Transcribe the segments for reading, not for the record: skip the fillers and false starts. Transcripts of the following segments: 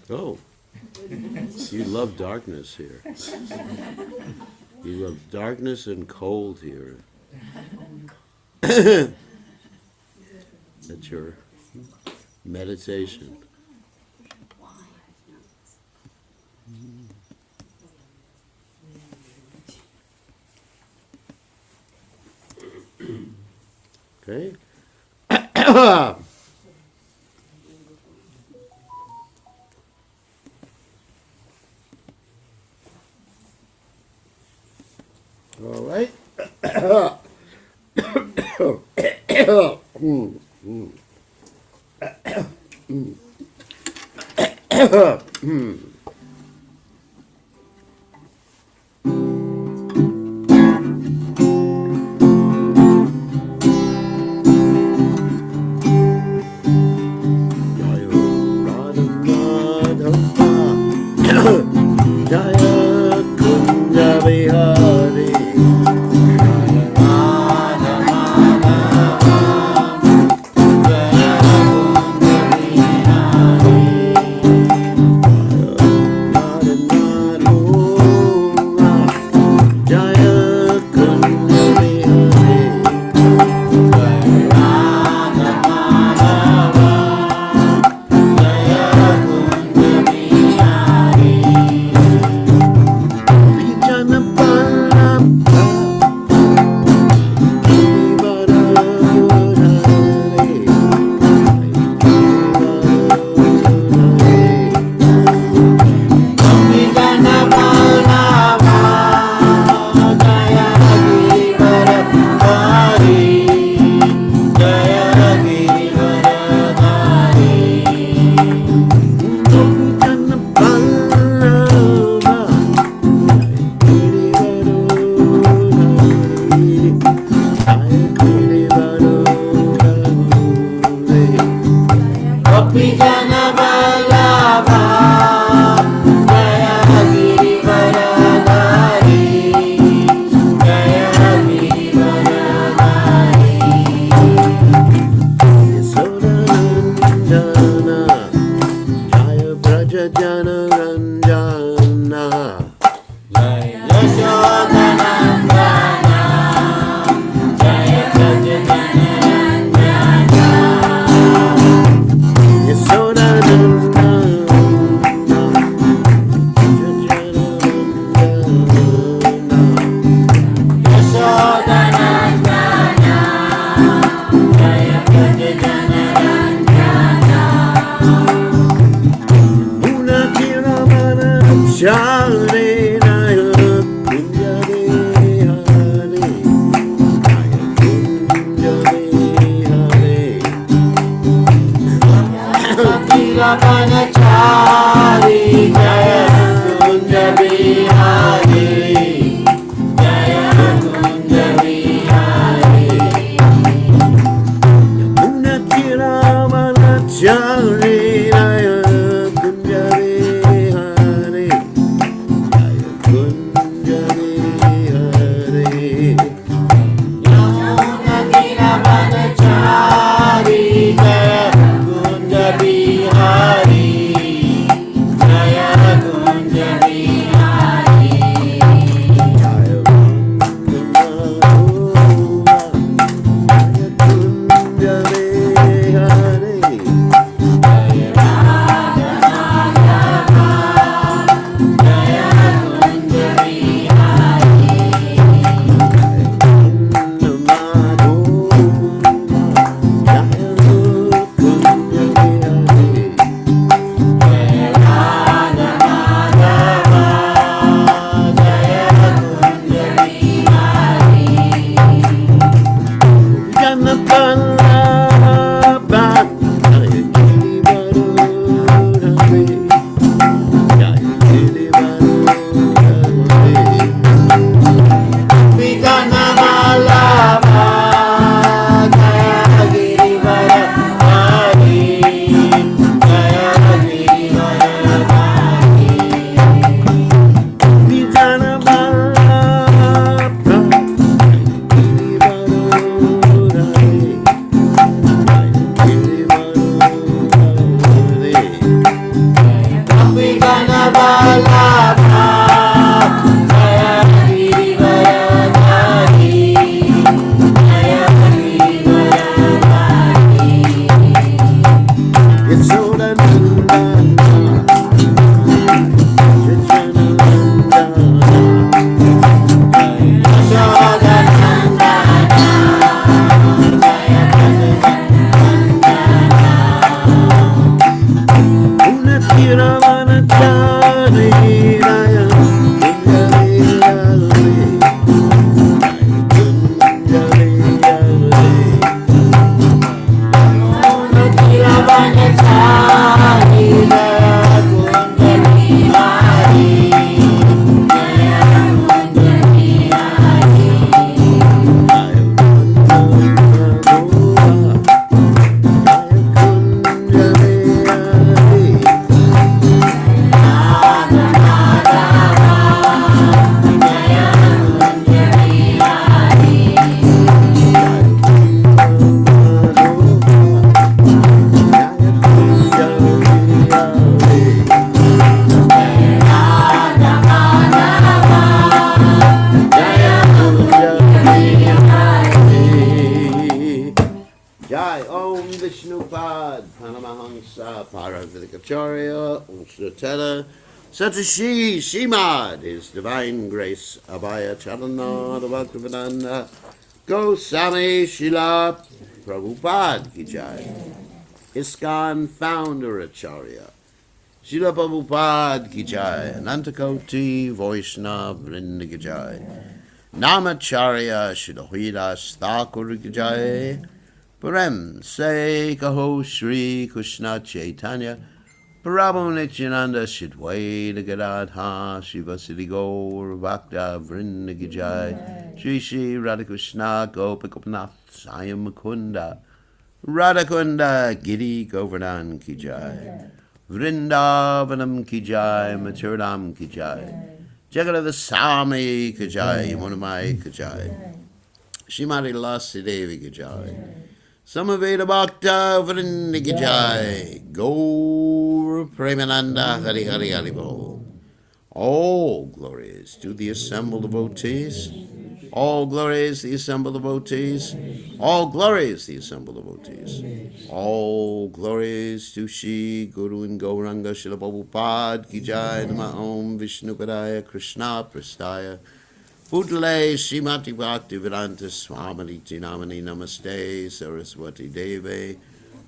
Oh, you love darkness here. You love darkness and cold here. That's your meditation. Okay. All right. Jaya Kunja Vihari Jaya Kunja Bihari Prabhupada, Paramahansa, Paravidikacharya, Ushtatela, Satashi, Shimad, His Divine Grace, Abhaya Chalana, the Bhaktivedanta, Goswami, Srila Prabhupada Ki Jai, ISKCON Founder Acharya, Srila Prabhupada Ki Jai, Anantakoti Vaishnava Vrinda Ki Jai, Namacharya Srila Hridas Thakur Ki Jai, Prem Se Kaho Shri Krishna Chaitanya, Prabhu Nityananda Shidwaita Gadadha Shiva Siddhi Gaur Bhakta Vrinda Ki Jai, Shri Shri Radhakrishna Gopikopnath Sayam Mukunda, Radhakunda Giri Govardhan Ki Jai, Vrindavanam Ki Jai, Maturanam Ki Jai, Jagadava Sami Ki Jai, Yamunamai Ki Jai, Shrimati Lasi Devi Ki Jai, Samaveda Bhakta Vrinda Ki Jai, Gaur Premananda Hari Hari Hari Bol. All glories to the assembled devotees. All glories the assembled devotees. All glories the assembled devotees. All glories to Shri Guru and Gauranga Srila Prabhupada Ki Jai, Nama Om Vishnu Padaya Krishna Prastaya Putale Srimati Bhakti Vedanta Swamiti Namani Namaste Saraswati Deve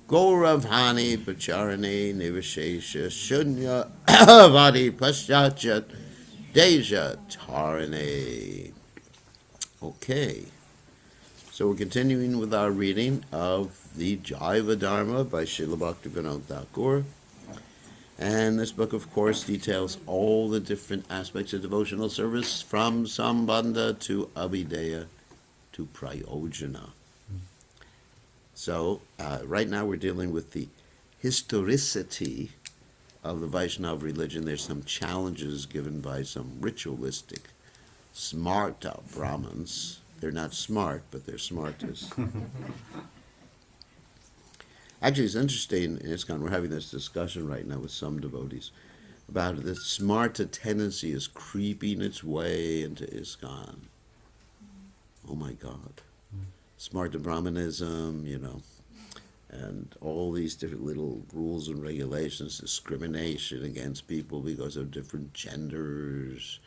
Gauravhani Pacharani Nivashesha Shunya Vadi Paschachat Deja Tarane. Okay, so we're continuing with our reading of the Jaiva Dharma by Srila Bhaktivinoda Thakur. And this book, of course, details all the different aspects of devotional service, from Sambandha to Abhideya to Prayojana. So, right now we're dealing with the historicity of the Vaishnava religion. There's some challenges given by some ritualistic smarta Brahmins. They're not smart, but they're smartest. Actually, it's interesting in ISKCON, we're having this discussion right now with some devotees about the smarta tendency is creeping its way into ISKCON. Oh my God. Smarta Brahmanism, and all these different little rules and regulations, discrimination against people because of different genders,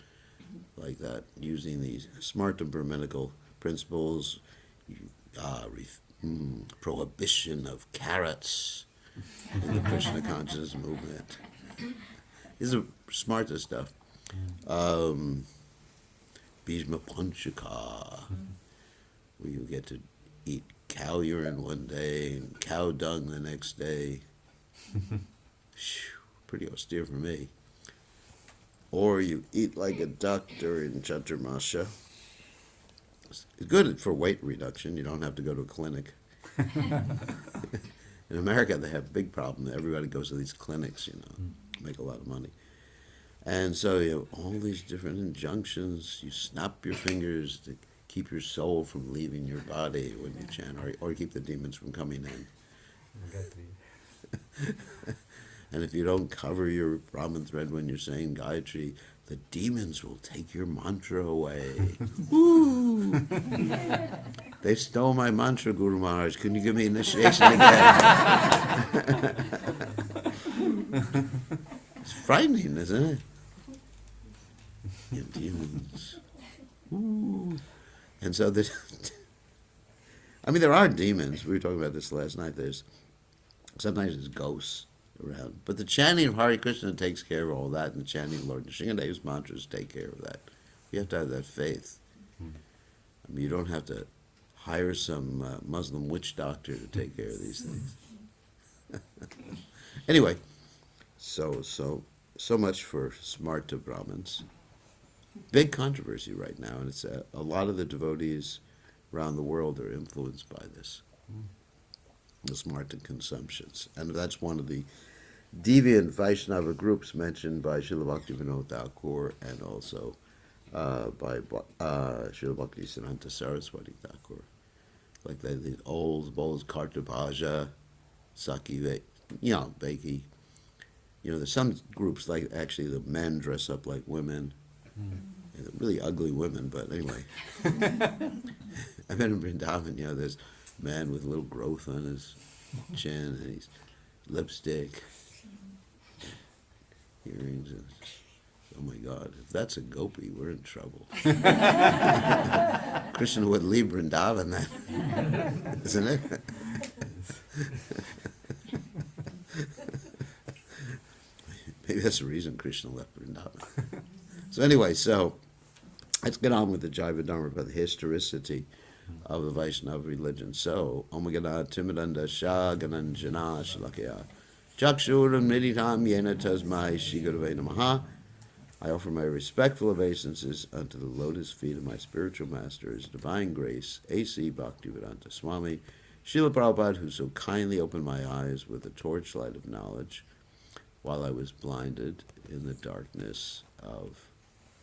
like that, using these smarta Brahminical principles, prohibition of carrots in the Krishna consciousness movement. These are smarta stuff. Bhishma Panchaka, where you get to eat cow urine one day and cow dung the next day. Pretty austere for me. Or you eat like a duck during Chaturmasha. It's good for weight reduction. You don't have to go to a clinic. In America, they have a big problem. Everybody goes to these clinics, make a lot of money. And so you have all these different injunctions. You snap your fingers to keep your soul from leaving your body when you chant, or keep the demons from coming in. And if you don't cover your Brahman thread when you're saying Gayatri, the demons will take your mantra away. Woo! They stole my mantra, Guru Maharaj. Can you give me initiation again? It's frightening, isn't it? You demons. Ooh. And so there are demons. We were talking about this last night. Sometimes there's ghosts around. But the chanting of Hare Krishna takes care of all that, and the chanting of Lord Nrsingadev's mantras take care of that. You have to have that faith. I mean, you don't have to hire some Muslim witch doctor to take care of these things. Anyway, so much for smarta Brahmins. Big controversy right now, and it's a lot of the devotees around the world are influenced by this, the smarta consumptions. And that's one of the deviant Vaishnava groups mentioned by Srila Bhaktivinoda Thakur and also by Srila Bhaktisiddhanta Saraswati Thakur. Like the old Kartabhaja, Saki, Beki. There's some groups like actually the men dress up like women. Really ugly women, but anyway. I've been in Vrindavan, there's a man with a little growth on his chin, and he's lipstick, earrings. And, oh my God, if that's a gopi, we're in trouble. Krishna would leave Vrindavan then, isn't it? Maybe that's the reason Krishna left Vrindavan. So anyway, let's get on with the Jaiva Dharma, about the historicity of the Vaishnava religion. So, Omagana Timidanda Shah Gananjana Shalakya Chakshuram Niditam Yena Tasmai Shigurave Namaha. I offer my respectful obeisances unto the lotus feet of my spiritual master, His Divine Grace, A.C. Bhaktivedanta Swami, Srila Prabhupada, who so kindly opened my eyes with the torchlight of knowledge while I was blinded in the darkness of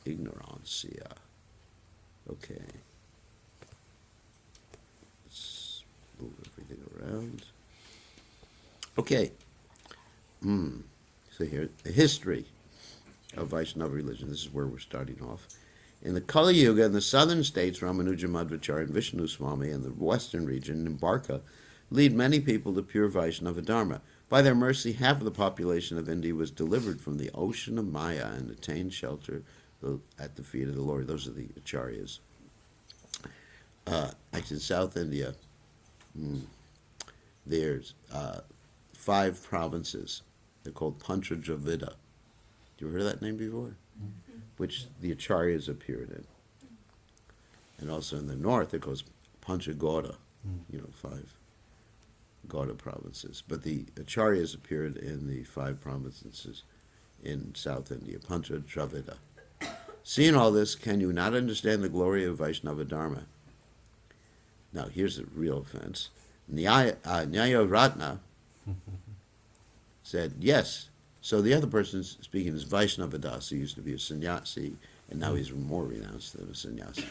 ignorancia. Okay. Let's move everything around. Okay. So here, the history of Vaishnava religion. This is where we're starting off. In the Kali Yuga, in the southern states, Ramanuja Madhvacharya and Vishnu Swami, and the western region, in Barka, lead many people to pure Vaishnava Dharma. By their mercy, half of the population of India was delivered from the ocean of Maya and attained shelter at the feet of the Lord. Those are the Acharyas. Actually, in South India, there's 5 provinces. They're called Pancha Dravida. You ever heard of that name before? Which the Acharyas appeared in. And also in the north, it goes Pancha Gauda, 5 Gauda provinces. But the Acharyas appeared in the 5 provinces in South India, Pancha Dravida. Seeing all this, can you not understand the glory of Vaishnava Dharma? Now, here's a real offense. Nyaya Ratna said, yes. So the other person speaking is Vaishnava Das, who used to be a sannyasi, and now he's more renounced than a sannyasi.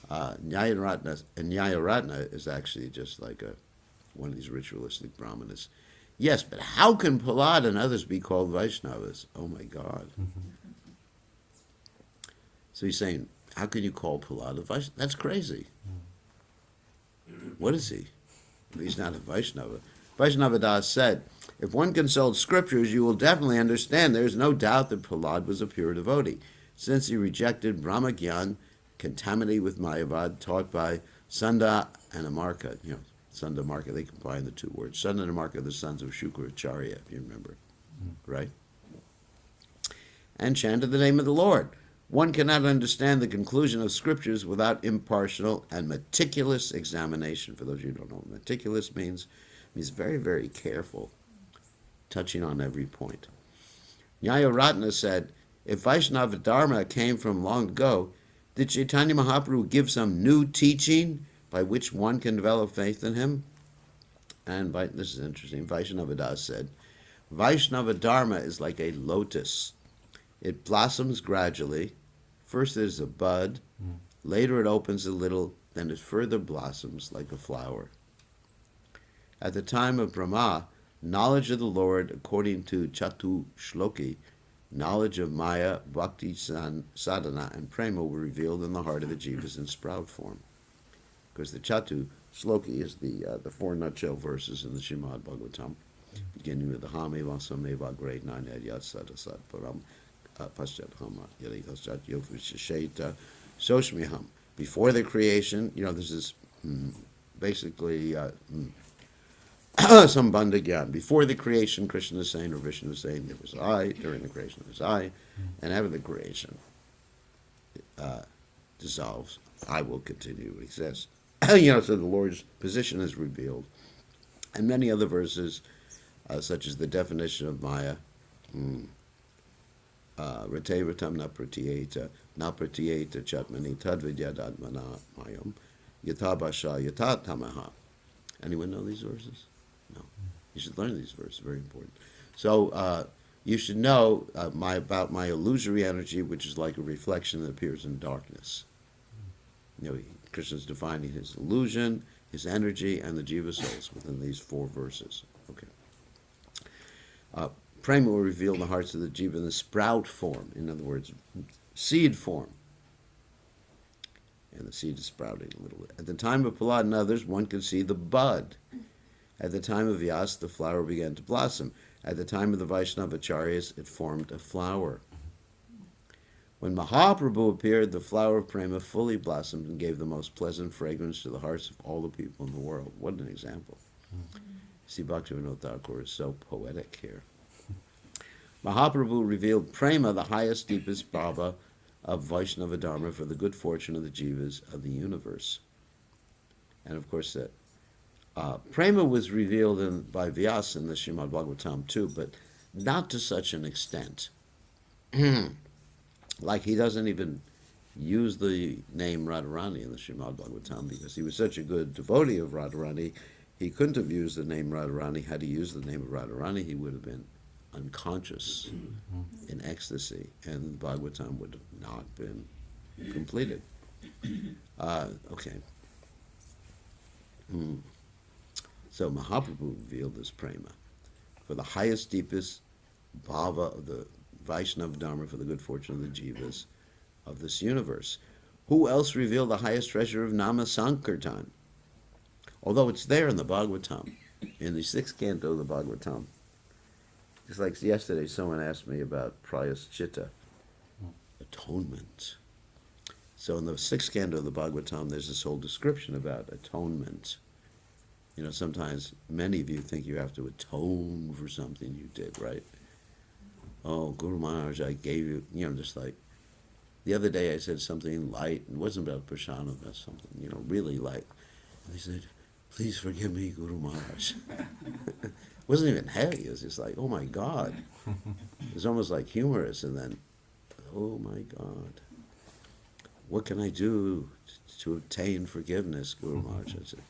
Nyaya Ratna is actually just like one of these ritualistic brahmanas. Yes, but how can Prahlad and others be called Vaishnavas? Oh my God. So he's saying, how can you call Prahlad a Vaishnava? That's crazy. What is he? He's not a Vaishnava. Vaishnava Das said, if one consults scriptures, you will definitely understand there is no doubt that Prahlad was a pure devotee, since he rejected Brahma Gyan, contaminated with Mayavad, taught by Sanda and Amarka. Sanda and Amarka, they combine the 2 words. Sanda and Amarka are the sons of Shukracharya, if you remember. Right? And chanted the name of the Lord. One cannot understand the conclusion of scriptures without impartial and meticulous examination. For those of you who don't know what meticulous means, it means very, very careful, touching on every point. Nyaya Ratna said, if Vaishnava Dharma came from long ago, did Chaitanya Mahaprabhu give some new teaching by which one can develop faith in him? And this is interesting. Vaishnava Das said, Vaishnava Dharma is like a lotus. It blossoms gradually. First there's a bud, later it opens a little, then it further blossoms like a flower. At the time of Brahma, knowledge of the Lord, according to Chatu Shloki, knowledge of Maya, Bhakti, Sadhana, and Prema were revealed in the heart of the jivas in sprout form. Because the Chatu Shloki is the 4 nutshell verses in the Srimad Bhagavatam, beginning with the Hame Vasame Vagre Nanya Yat Sadasat Param Paschat Hama Yali Hasat Yofishasheta Soshmiham. Before the creation, this is basically Sambandha Gyan. Before the creation, Krishna is saying, or Vishnu is saying, there was I. During the creation, there was I. And after the creation dissolves, I will continue to exist. So the Lord's position is revealed. And many other verses, such as the definition of Maya, Rate Ratam na pratyeta chatmani tadvidyadadmana mayam yatabasha yatatamaha. Anyone know these verses? No. You should learn these verses, very important. So you should know about my illusory energy, which is like a reflection that appears in darkness. Krishna's defining his illusion, his energy, and the jiva souls within these 4 verses. Okay. Prema will reveal the hearts of the jiva in the sprout form, in other words, seed form. And the seed is sprouting a little bit. At the time of Prahlad and others, one could see the bud. At the time of Vyasa, the flower began to blossom. At the time of the Vaishnavacharyas, it formed a flower. When Mahaprabhu appeared, the flower of prema fully blossomed and gave the most pleasant fragrance to the hearts of all the people in the world. What an example. See, Bhaktivinoda Thakur is so poetic here. Mahaprabhu revealed prema, the highest, deepest bhava of Vaishnava Dharma for the good fortune of the jivas of the universe. And of course, prema was revealed by Vyasa in the Srimad Bhagavatam too, but not to such an extent. Like he doesn't even use the name Radharani in the Srimad Bhagavatam because he was such a good devotee of Radharani, he couldn't have used the name Radharani. Had he used the name of Radharani, he would have been unconscious in ecstasy, and Bhagavatam would have not been completed. Okay. So Mahaprabhu revealed this prema for the highest, deepest bhava of the Vaishnava Dharma for the good fortune of the jivas of this universe. Who else revealed the highest treasure of Nama Sankirtan? Although it's there in the Bhagavatam, in the 6th canto of the Bhagavatam. Just like yesterday, someone asked me about prayaschita, atonement. So in the 6th canto of the Bhagavatam, there's this whole description about atonement. You know, sometimes many of you think you have to atone for something you did, right? Oh, Guru Maharaj, I gave you, just like, the other day I said something light, it wasn't about prashana, but something, really light. And he said, please forgive me, Guru Maharaj. It wasn't even heavy, it was just like, oh my God. It was almost like humorous, and then, oh my God. What can I do to obtain forgiveness, Guru Maharaj? I said,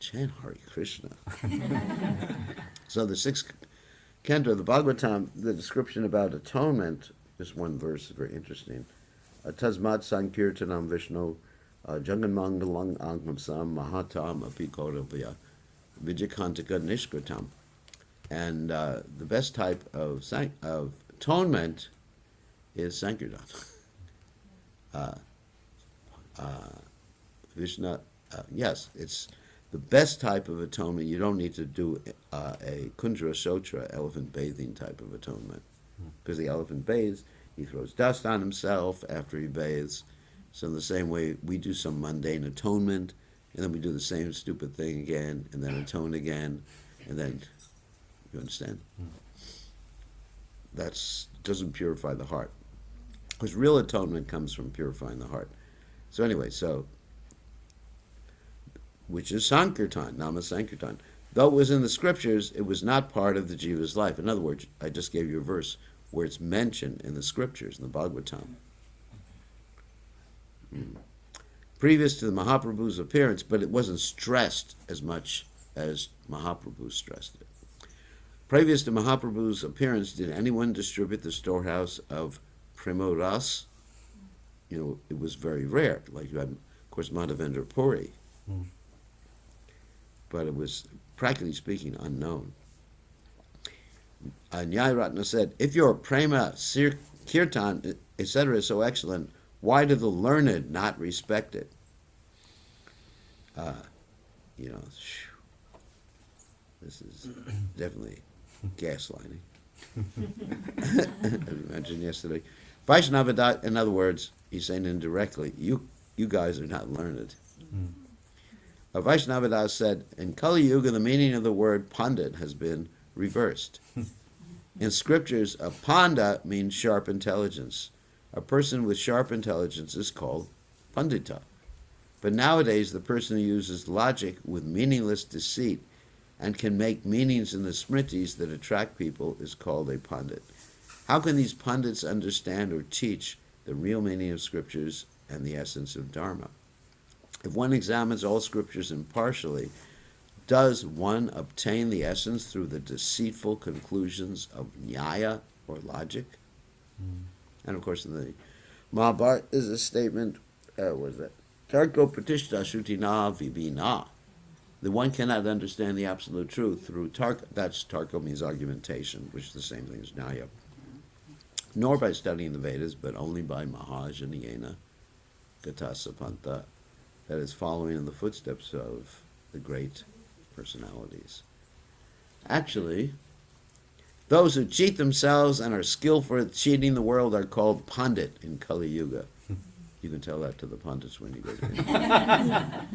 chant Hare Krishna. So the 6th canto of the Bhagavatam, the description about atonement, just one verse, very interesting. Tasmat Sankirtanam Vishnu Jaganmangalang Angmamsam Mahatam Apikoravya Vijikantaka Nishkratam. And the best type of atonement is Sankirtan. Vishnu, yes, it's the best type of atonement. You don't need to do a Kunjara Sotra, elephant bathing type of atonement. Because the elephant bathes, he throws dust on himself after he bathes. So in the same way, we do some mundane atonement, and then we do the same stupid thing again, and then atone again, and then, you understand? That doesn't purify the heart. Because real atonement comes from purifying the heart. So anyway, which is Sankirtan, Nama Sankirtan. Though it was in the scriptures, it was not part of the jiva's life. In other words, I just gave you a verse where it's mentioned in the scriptures, in the Bhagavatam. Previous to the Mahaprabhu's appearance, but it wasn't stressed as much as Mahaprabhu stressed it. Previous to Mahaprabhu's appearance, did anyone distribute the storehouse of Prema-ras? It was very rare. Like you had, of course, Madhavendra Puri. But it was, practically speaking, unknown. Nyaya said, if your prema, kirtan, etc. is so excellent, why do the learned not respect it? This is definitely gaslighting. As we mentioned yesterday. Vaishnava, in other words, he's saying indirectly, you guys are not learned. Vaishnava said, in Kali Yuga, the meaning of the word pandit has been reversed. In scriptures, a panda means sharp intelligence. A person with sharp intelligence is called pandita. But nowadays, the person who uses logic with meaningless deceit and can make meanings in the smritis that attract people is called a pandit. How can these pandits understand or teach the real meaning of scriptures and the essence of Dharma? If one examines all scriptures impartially, does one obtain the essence through the deceitful conclusions of nyaya, or logic? And of course, in the Mahabharata is a statement, what is that? Tarko pratishta shrutina vibhina. The one cannot understand the absolute truth through tarka. That's tarka means argumentation, which is the same thing as nyaya. Nor by studying the Vedas, but only by mahajaniyena gatasapanta. That is following in the footsteps of the great personalities. Actually, those who cheat themselves and are skillful at cheating the world are called pandit in Kali Yuga. You can tell that to the pundits when you go to India.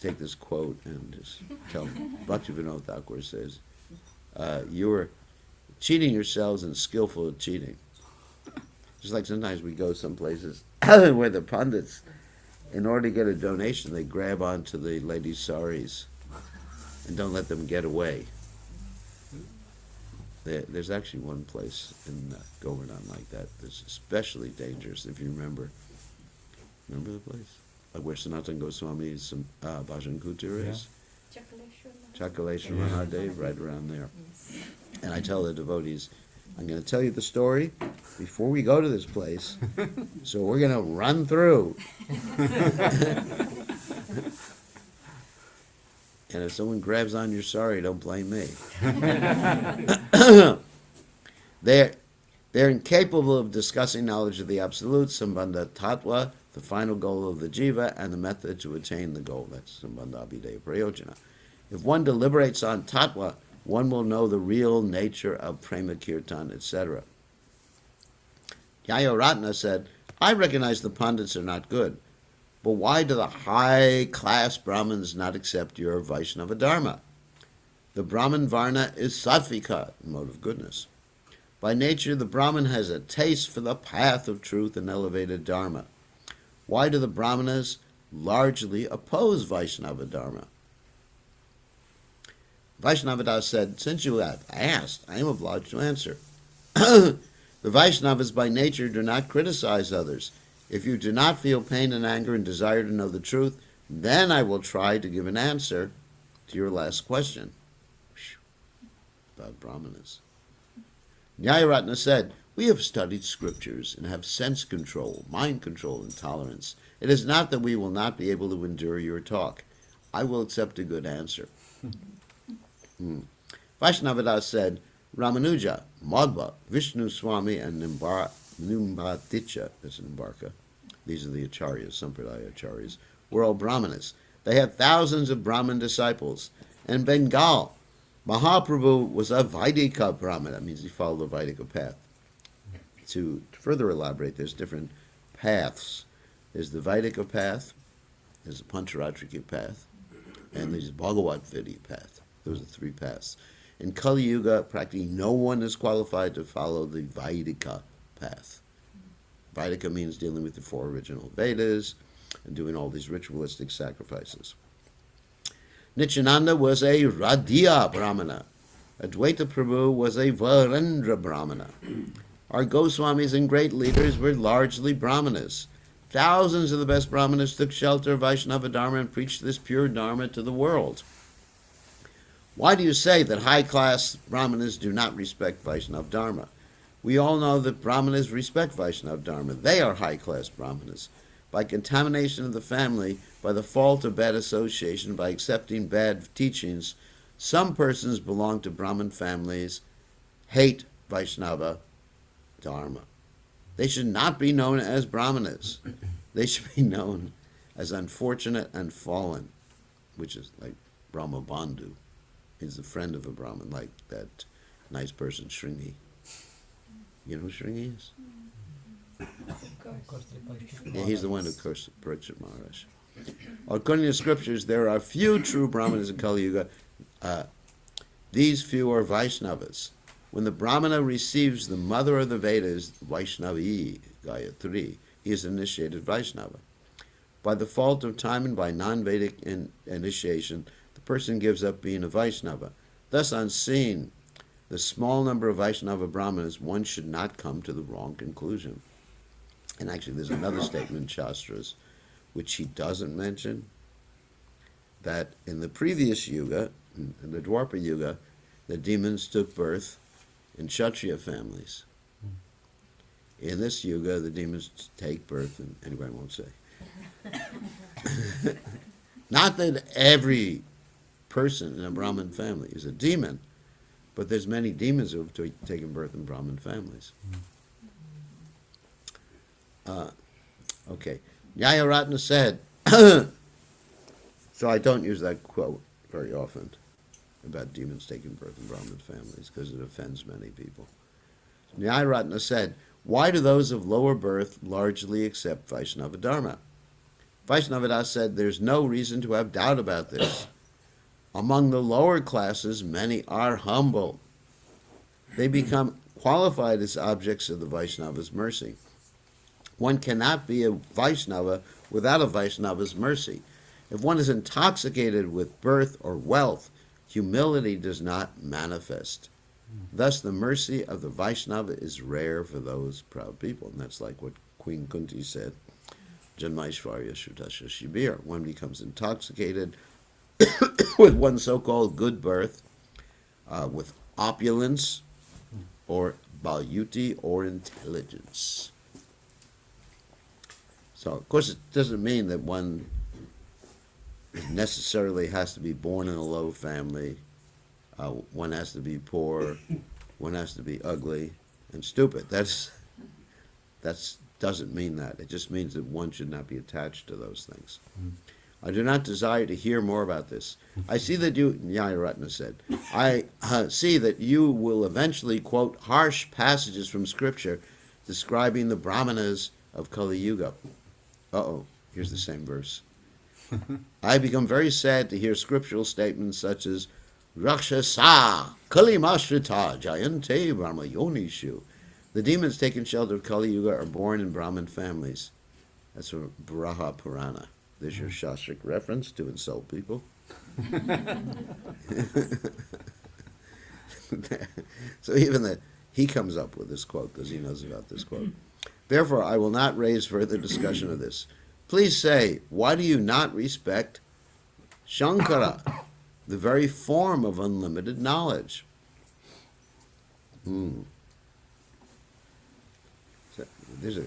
Take this quote and just tell them. Bhaktivinoda Thakur says, you're cheating yourselves and skillful at cheating. Just like sometimes we go some places where the pundits, in order to get a donation, they grab onto the ladies' saris and don't let them get away. There's actually one place in Govardhan like that that's especially dangerous, if you remember. Remember the place? Where Sanatana Goswami's Bhajan Kutir is? Chakaleshwar Mahadev, right around there. And I tell the devotees, I'm going to tell you the story before we go to this place, so we're going to run through. And if someone grabs on your sari, don't blame me. They're incapable of discussing knowledge of the absolute, Sambandha Tattva, the final goal of the jiva, and the method to attain the goal. That's Sambandha Abhideya Prayojana. If one deliberates on Tattva, one will know the real nature of Prema Kirtan, etc. Jaya said, I recognize the Pandits are not good, but why do the high-class Brahmins not accept your Vaishnava Dharma? The Brahmin Varna is Sattvika, mode of goodness. By nature, the Brahmin has a taste for the path of truth and elevated Dharma. Why do the Brahmanas largely oppose Vaishnava Dharma? Vaishnavadas said, since you have asked, I am obliged to answer. The Vaishnavas by nature do not criticize others. If you do not feel pain and anger and desire to know the truth, then I will try to give an answer to your last question. About Brahmanas. Nyayaratna said, we have studied scriptures and have sense control, mind control, and tolerance. It is not that we will not be able to endure your talk. I will accept a good answer. Vaishnavadas said, Ramanuja, Madhva, Vishnu Swami, and Nimbaticha, that's Nimbarka, these are the acharyas, Sampradaya acharyas, were all brahmanas. They had thousands of Brahmin disciples. In Bengal, Mahaprabhu was a Vaidika Brahmana. That means he followed the Vaidika path. To further elaborate, there's different paths. There's the Vaidika path, there's the Pancharatrika path, and there's the Bhagavad Gita path. Those are three paths. In Kali Yuga, practically no one is qualified to follow the Vaidika path. Vaidika means dealing with the four original Vedas and doing all these ritualistic sacrifices. Nityananda was a Radhiya Brahmana. Advaita Prabhu was a Varendra Brahmana. Our Goswamis and great leaders were largely Brahmanas. Thousands of the best Brahmanas took shelter of Vaishnava Dharma and preached this pure Dharma to the world. Why do you say that high-class Brahmanas do not respect Vaishnava Dharma? We all know that Brahmanas respect Vaishnava Dharma. They are high-class Brahmanas. By contamination of the family, by the fault of bad association, by accepting bad teachings, some persons belong to Brahmin families, hate Vaishnava Dharma. They should not be known as Brahmanas. They should be known as unfortunate and fallen, which is like Brahma Bandhu. He's the friend of a Brahmin, like that nice person, Shringi. You know who Shringi is? Yeah, he's the one who cursed Parikshit Maharaj. According to the scriptures, there are few true Brahmanas in Kali Yuga. These few are Vaishnavas. When the Brahmana receives the mother of the Vedas, Vaishnavi, Gayatri, he is initiated Vaishnava. By the fault of time and by non-Vedic initiation, the person gives up being a Vaishnava. Thus, on seeing the small number of Vaishnava Brahmanas, one should not come to the wrong conclusion. And actually, there's another statement in Shastras, which he doesn't mention, that in the previous Yuga, in the Dwapara Yuga, the demons took birth in Kshatriya families. In this Yuga, the demons take birth, and anyway, I won't say. Not that every person in a Brahmin family is a demon, but there's many demons who have taken birth in Brahmin families. Okay. Nyayaratna said, so I don't use that quote very often, about demons taking birth in Brahmin families because it offends many people. Nyaya said, why do those of lower birth largely accept Vaishnava Dharma? Vaishnava said, there's no reason to have doubt about this. Among the lower classes, many are humble. They become qualified as objects of the Vaishnava's mercy. One cannot be a Vaishnava without a Vaishnava's mercy. If one is intoxicated with birth or wealth, humility does not manifest. Thus, the mercy of the Vaishnava is rare for those proud people. And that's like what Queen Kunti said, Janmaishvarya Shrutasya Shibir. One becomes intoxicated with one's so-called good birth, with opulence, or balyuti, or intelligence. So, of course, it doesn't mean that one necessarily has to be born in a low family. One has to be poor. One has to be ugly and stupid. That's doesn't mean that. It just means that one should not be attached to those things. I do not desire to hear more about this. I see that you, Nyaya said, I see that you will eventually quote harsh passages from Scripture describing the Brahmanas of Kali Yuga. Here's the same verse. I become very sad to hear scriptural statements such as Rakshasa Kalimashrita Jayante Brahma Yonishu. The demons taking shelter of Kali Yuga are born in Brahmin families. That's from Braha Purana. There's your Shastric reference to insult people. So even he comes up with this quote because he knows about this quote. Therefore, I will not raise further discussion of this. Please say, why do you not respect Shankara, the very form of unlimited knowledge? So there's a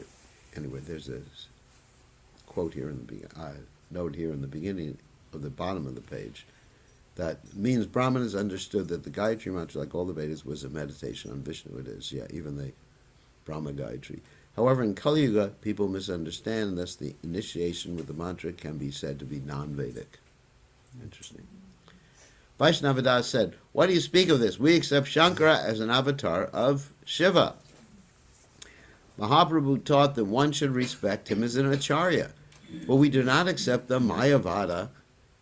quote here in the note here in the beginning of the bottom of the page that means Brahmanas understood that the Gayatri mantra, like all the Vedas, was a meditation on Vishnu. It is, even the Brahma Gayatri. However, in Kali Yuga, people misunderstand, and thus the initiation with the mantra can be said to be non-Vedic. Interesting. Vaishnava said, why do you speak of this? We accept Shankara as an avatar of Shiva. Mahaprabhu taught that one should respect him as an acharya, but we do not accept the Mayavada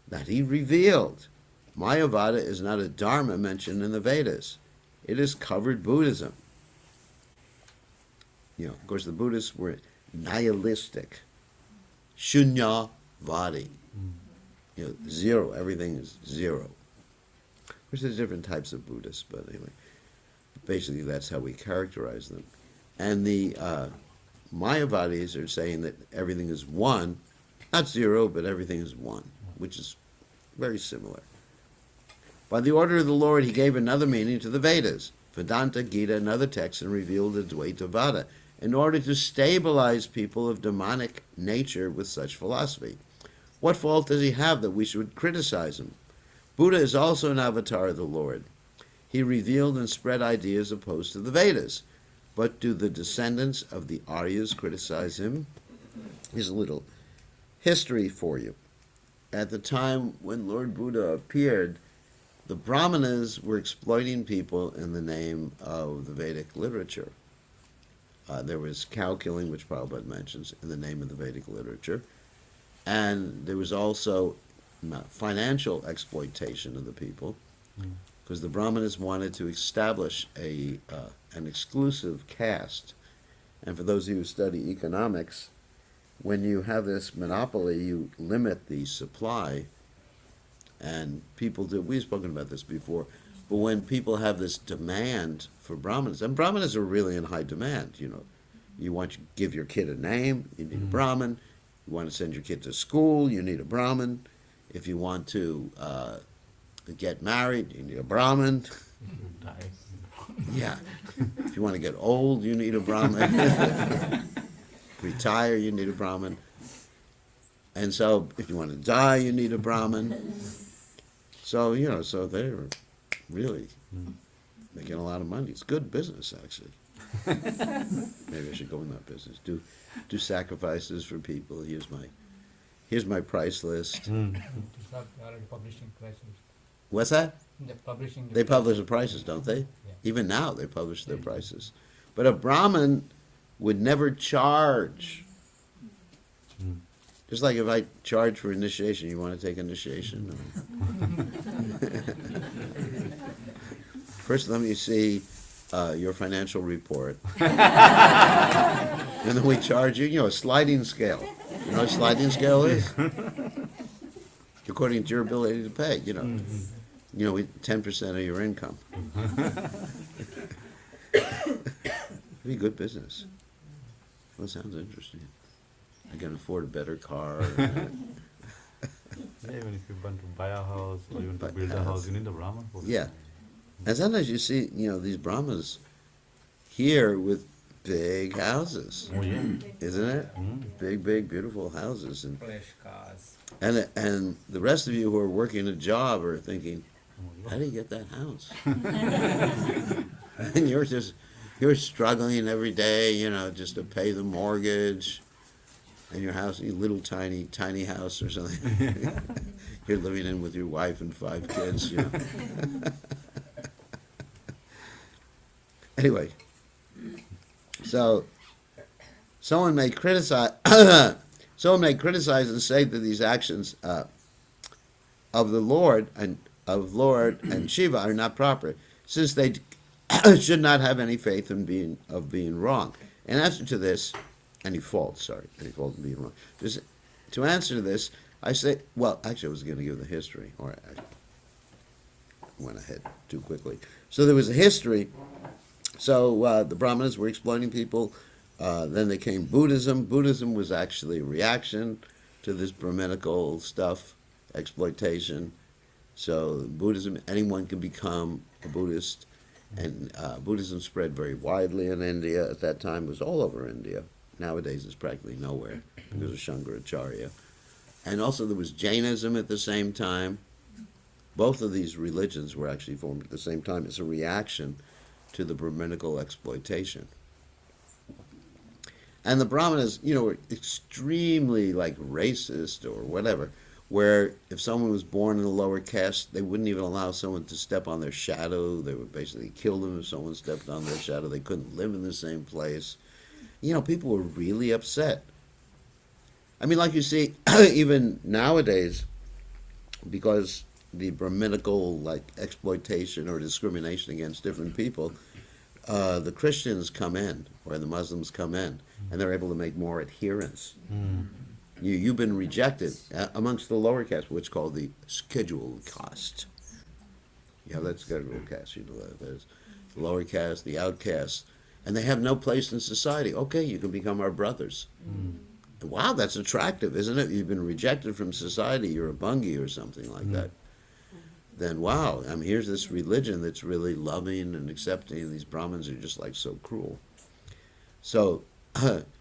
that he revealed. Mayavada is not a dharma mentioned in the Vedas. It is covered Buddhism. Of course, the Buddhists were nihilistic, shunyavadi. Zero. Everything is zero. Of course, there's different types of Buddhists, but anyway, basically that's how we characterize them. And the Mayavadis are saying that everything is one, not zero, but everything is one, which is very similar. By the order of the Lord, he gave another meaning to the Vedas, Vedanta, Gita, and other texts, and revealed the Dvaitavada, in order to stabilize people of demonic nature with such philosophy. What fault does he have that we should criticize him? Buddha is also an avatar of the Lord. He revealed and spread ideas opposed to the Vedas. But do the descendants of the Aryas criticize him? Here's a little history for you. At the time when Lord Buddha appeared, the Brahmanas were exploiting people in the name of the Vedic literature. There was cow killing, which Prabhupada mentions, in the name of the Vedic literature. And there was also financial exploitation of the people, because the Brahmanas wanted to establish an exclusive caste. And for those of you who study economics, when you have this monopoly, you limit the supply. And people do, we've spoken about this before, but when people have this demand for Brahmanas, and Brahmanas are really in high demand, you want to give your kid a name, you need a Brahmin. You want to send your kid to school, you need a Brahmin. If you want to get married, you need a Brahmin. Yeah. If you want to get old, you need a Brahmin. Retire, you need a Brahmin. And so if you want to die, you need a Brahmin. So, so they're really making a lot of money. It's good business, actually. Maybe I should go in that business. Do sacrifices for people. Here's my price list. Publishing price list. What's that? They're publishing. They publish the prices, don't they? Yeah. Even now they publish their prices. But a Brahmin would never charge. Just like if I charge for initiation, you want to take initiation? First, let me see your financial report. And then we charge you, a sliding scale. You know what a sliding scale is? According to your ability to pay, 10% of your income. It'd be good business. Well, sounds interesting. I can afford a better car. Even if you want to buy a house or you want to build a house, you need a Brahman for it. Yeah. And sometimes you see, these Brahmas here with big houses, Oh, yeah. isn't it? Big, beautiful houses. Fresh cars. And the rest of you who are working a job are thinking, how do you get that house? And you're struggling every day, just to pay the mortgage. And your house, your little tiny house or something. You're living in with your wife and 5 kids, Anyway, so someone may criticize and say that these actions of the Lord and Shiva are not proper, since they should not have any faith in being wrong. In answer to this, any fault in being wrong. Just to answer this, I say, well, actually, I was going to give the history, or I went ahead too quickly. So there was a history. So the Brahmanas were exploiting people. Then there came Buddhism. Buddhism was actually a reaction to this Brahminical stuff, exploitation. So Buddhism, anyone can become a Buddhist. And Buddhism spread very widely in India. At that time, it was all over India. Nowadays, it's practically nowhere because of Shankaracharya. And also there was Jainism at the same time. Both of these religions were actually formed at the same time as a reaction to the Brahminical exploitation. And the Brahmanas, were extremely racist or whatever, where if someone was born in a lower caste, they wouldn't even allow someone to step on their shadow. They would basically kill them if someone stepped on their shadow. They couldn't live in the same place. People were really upset. I mean, like you see, even nowadays, because the Brahminical exploitation or discrimination against different people, the Christians come in, or the Muslims come in, and they're able to make more adherents. You've been rejected amongst the lower caste, what's called the scheduled caste. You have that scheduled caste, there's the lower caste, the outcasts, and they have no place in society. Okay, you can become our brothers. Wow, that's attractive, isn't it? You've been rejected from society, you're a bungi or something like that. Then wow, here's this religion that's really loving and accepting, and these Brahmins are just so cruel. So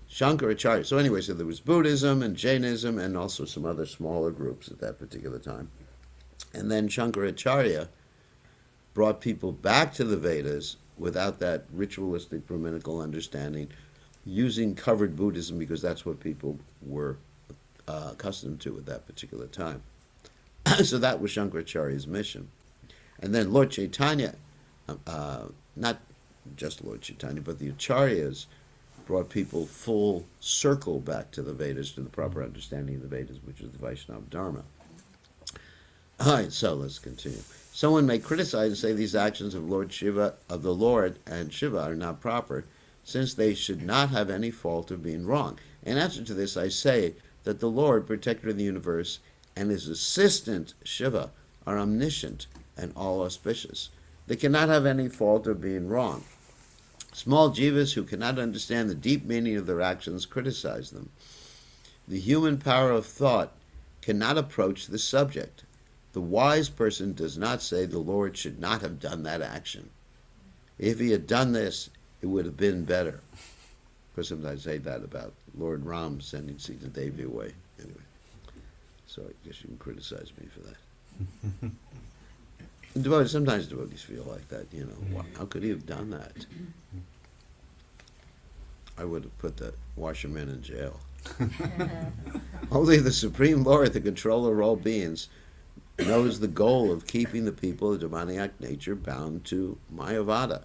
Shankaracharya, so anyway, so there was Buddhism and Jainism and also some other smaller groups at that particular time. And then Shankaracharya brought people back to the Vedas without that ritualistic Brahminical understanding, using covered Buddhism because that's what people were accustomed to at that particular time. So that was Shankaracharya's mission. And then Lord Chaitanya, not just Lord Chaitanya, but the Acharyas brought people full circle back to the Vedas, to the proper understanding of the Vedas, which is the Vaishnava Dharma. All right, so let's continue. Someone may criticize and say these actions of the Lord and Shiva are not proper, since they should not have any fault of being wrong. In answer to this, I say that the Lord, protector of the universe, and his assistant, Shiva, are omniscient and all auspicious. They cannot have any fault of being wrong. Small jivas who cannot understand the deep meaning of their actions criticize them. The human power of thought cannot approach the subject. The wise person does not say the Lord should not have done that action. If he had done this, it would have been better. Of course, sometimes I say that about Lord Ram sending Sita Devi away. Anyway, so I guess you can criticize me for that. And sometimes devotees feel like that, how could he have done that? I would have put the washerman in jail. Only the Supreme Lord, the controller of all beings, knows the goal of keeping the people of demoniac nature bound to Mayavada.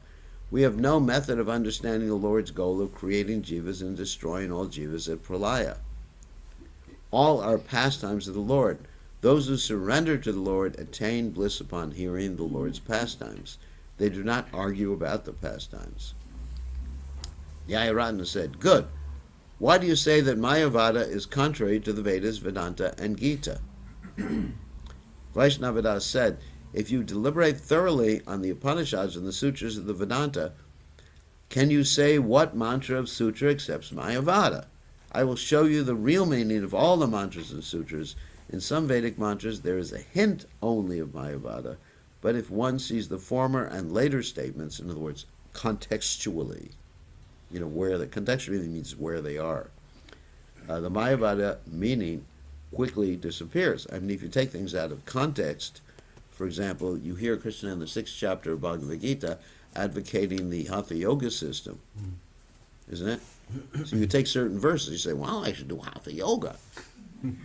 We have no method of understanding the Lord's goal of creating jivas and destroying all jivas at pralaya. All are pastimes of the Lord. Those who surrender to the Lord attain bliss upon hearing the Lord's pastimes. They do not argue about the pastimes. Jaiva said, good. Why do you say that Mayavada is contrary to the Vedas, Vedanta, and Gita? Vaishnavadas said, if you deliberate thoroughly on the Upanishads and the sutras of the Vedanta, can you say what mantra of sutra accepts Mayavada? I will show you the real meaning of all the mantras and sutras. In some Vedic mantras, there is a hint only of Mayavada, but if one sees the former and later statements, in other words, contextually, where the contextually means where they are, the Mayavada meaning quickly disappears. I mean, if you take things out of context, for example, you hear Krishna in the 6th chapter of Bhagavad Gita advocating the Hatha Yoga system, isn't it? So you take certain verses, you say, well, I should do Hatha Yoga.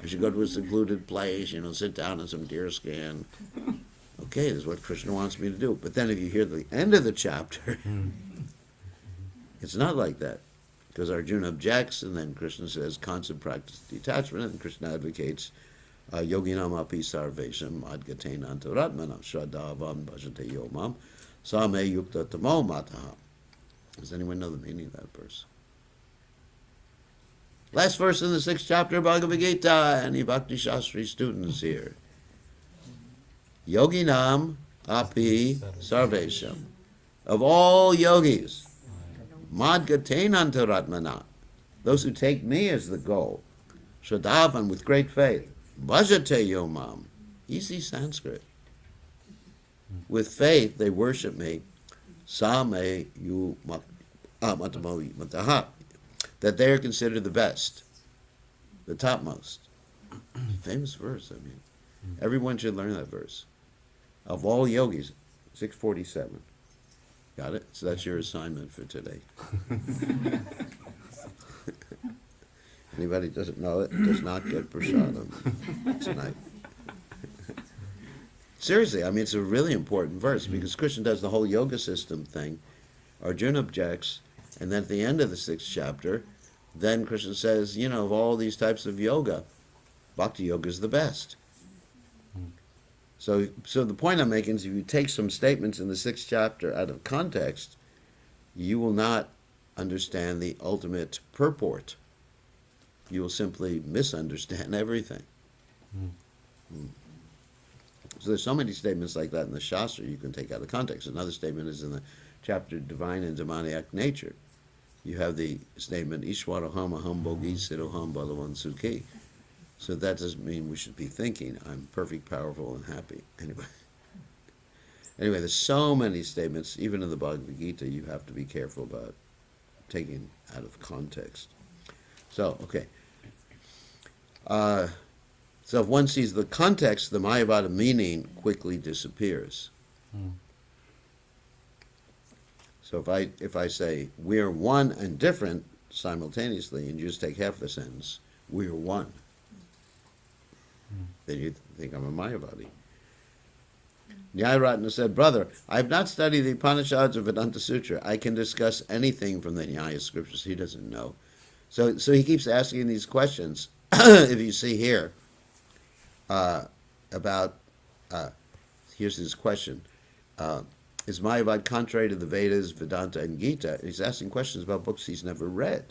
I should go to a secluded place, sit down in some deer skin. Okay, this is what Krishna wants me to do. But then if you hear the end of the chapter, it's not like that. Because Arjuna objects, and then Krishna says, constant practice detachment, and Krishna advocates, yoginam api sarvesham adgatein antaratmanam shraddhavam bhajate yomam same yukta tamo mataha. Does anyone know the meaning of that verse? Last verse in the 6th chapter of Bhagavad Gita. Any Bhakti Shastri students here? Yoginam api sarvesham. Of all yogis, madgatein antaratmana, those who take me as the goal, shraddhavan, with great faith, bhajate yomam, easy Sanskrit. With faith they worship me, same yu matamo mataha, that they are considered the best, the topmost. Famous verse, I mean. Everyone should learn that verse. Of all yogis, 647. Got it? So that's your assignment for today. Anybody doesn't know it does not get prasadam tonight. Seriously, I mean, it's a really important verse because Krishna does the whole yoga system thing. Arjuna objects, and then at the end of the 6th chapter, then Krishna says, of all these types of yoga, Bhakti Yoga is the best. So the point I'm making is if you take some statements in the 6th chapter out of context, you will not understand the ultimate purport. You will simply misunderstand everything. So there's so many statements like that in the Shastra you can take out of context. Another statement is in the chapter Divine and Demoniac Nature. You have the statement, Ishwaraham aham bogi siroham balavan sukhi. So that doesn't mean we should be thinking, I'm perfect, powerful, and happy. Anyway, there's so many statements, even in the Bhagavad Gita, you have to be careful about taking out of context. So, okay. So if one sees the context, the Mayavada meaning quickly disappears. So if I say, we're one and different simultaneously, and you just take half the sentence, we're one, then you think I'm a Mayavadi. Nyaya said, brother, I have not studied the Upanishads or Vedanta Sutra. I can discuss anything from the Nyaya scriptures. He doesn't know. So he keeps asking these questions. If you see here, about, here's his question. Is Mayavad contrary to the Vedas, Vedanta, and Gita? He's asking questions about books he's never read.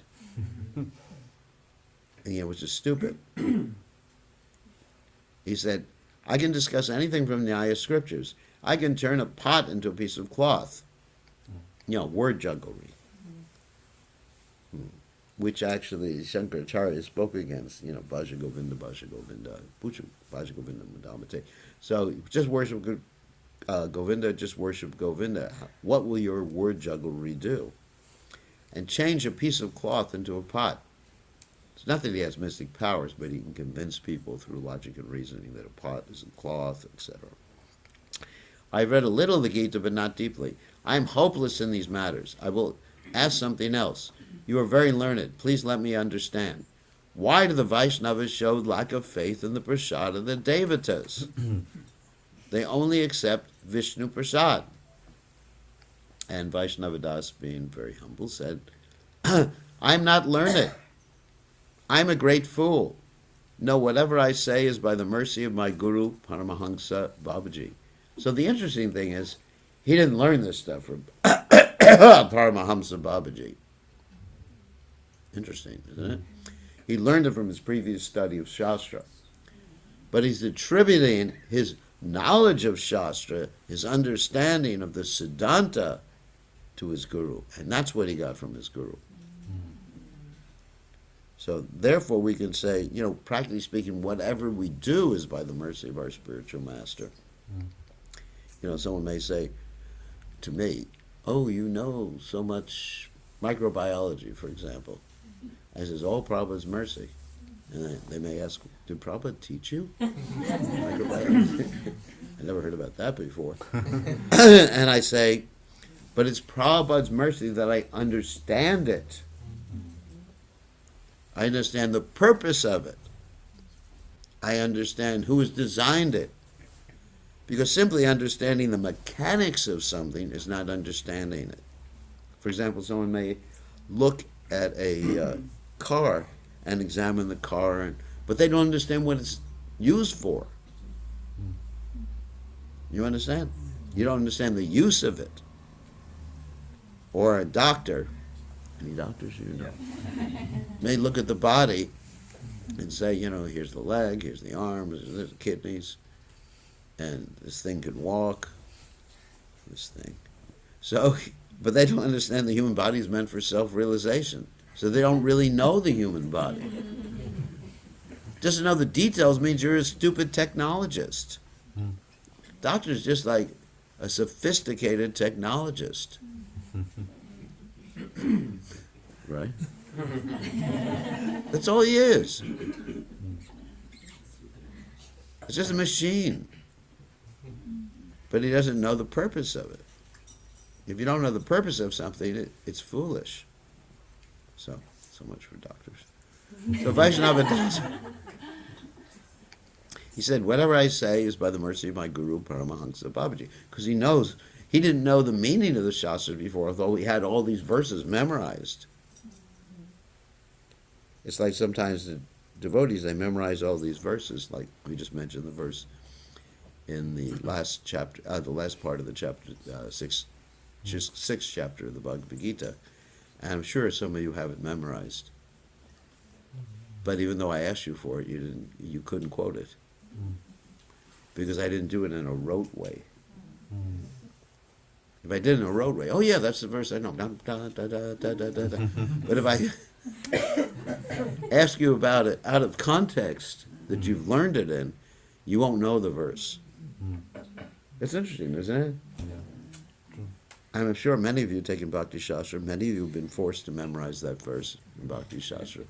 And which is stupid. He said, I can discuss anything from the Nyaya scriptures. I can turn a pot into a piece of cloth. Word jugglery. Which actually Shankaracharya spoke against, Bhaja Govinda, Bhaja Govinda, Puchu, Bhaja Govinda, Madhamate. So just worship Govinda, just worship Govinda. What will your word jugglery do? And change a piece of cloth into a pot. It's not that he has mystic powers, but he can convince people through logic and reasoning that a pot is a cloth, etc. I've read a little of the Gita, but not deeply. I am hopeless in these matters. I will ask something else. You are very learned. Please let me understand. Why do the Vaishnavas show lack of faith in the prasad of the Devatas? They only accept Vishnu Prasad. And Vaishnavadas, being very humble, said, I'm not learned. I'm a great fool. No, whatever I say is by the mercy of my guru, Paramahansa Babaji. So the interesting thing is, he didn't learn this stuff from Paramahamsa Babaji. Interesting, isn't it? He learned it from his previous study of Shastra. But he's attributing his knowledge of Shastra, his understanding of the Siddhanta, to his guru. And that's what he got from his guru. So therefore we can say, practically speaking, whatever we do is by the mercy of our spiritual master. Someone may say to me, oh, you know so much microbiology, for example. I says, all Prabhupada's mercy. And they may ask, did Prabhupada teach you microbiology? I never heard about that before. And I say, but it's Prabhupada's mercy that I understand it. I understand the purpose of it. I understand who has designed it. Because simply understanding the mechanics of something is not understanding it. For example, someone may look at a car and examine the car, but they don't understand what it's used for. You understand? You don't understand the use of it. Or a doctor, any doctors may look at the body and say, here's the leg, here's the arm, here's the kidneys, and this thing can walk, this thing. So, but they don't understand the human body is meant for self-realization. So they don't really know the human body. Just to know the details means you're a stupid technologist. Doctor's just like a sophisticated technologist. Right? That's all he is. It's just a machine. But he doesn't know the purpose of it. If you don't know the purpose of something, it's foolish. So much for doctors. So Vaishnava Das, he said, whatever I say is by the mercy of my guru, Paramahansa Babaji. Because he didn't know the meaning of the Shastra before, although he had all these verses memorized. It's like sometimes the devotees, they memorize all these verses, like we just mentioned the verse in the last chapter, the last part of the chapter, sixth chapter of the Bhagavad Gita. And I'm sure some of you have it memorized. But even though I asked you for it, you couldn't quote it. Because I didn't do it in a rote way. If I did it in a rote way, oh yeah, that's the verse I know. But if I ask you about it out of context that you've learned it in, you won't know the verse. It's interesting, isn't it? I'm sure many of you taking Bhakti Shastra, many of you have been forced to memorize that verse in Bhakti Shastra.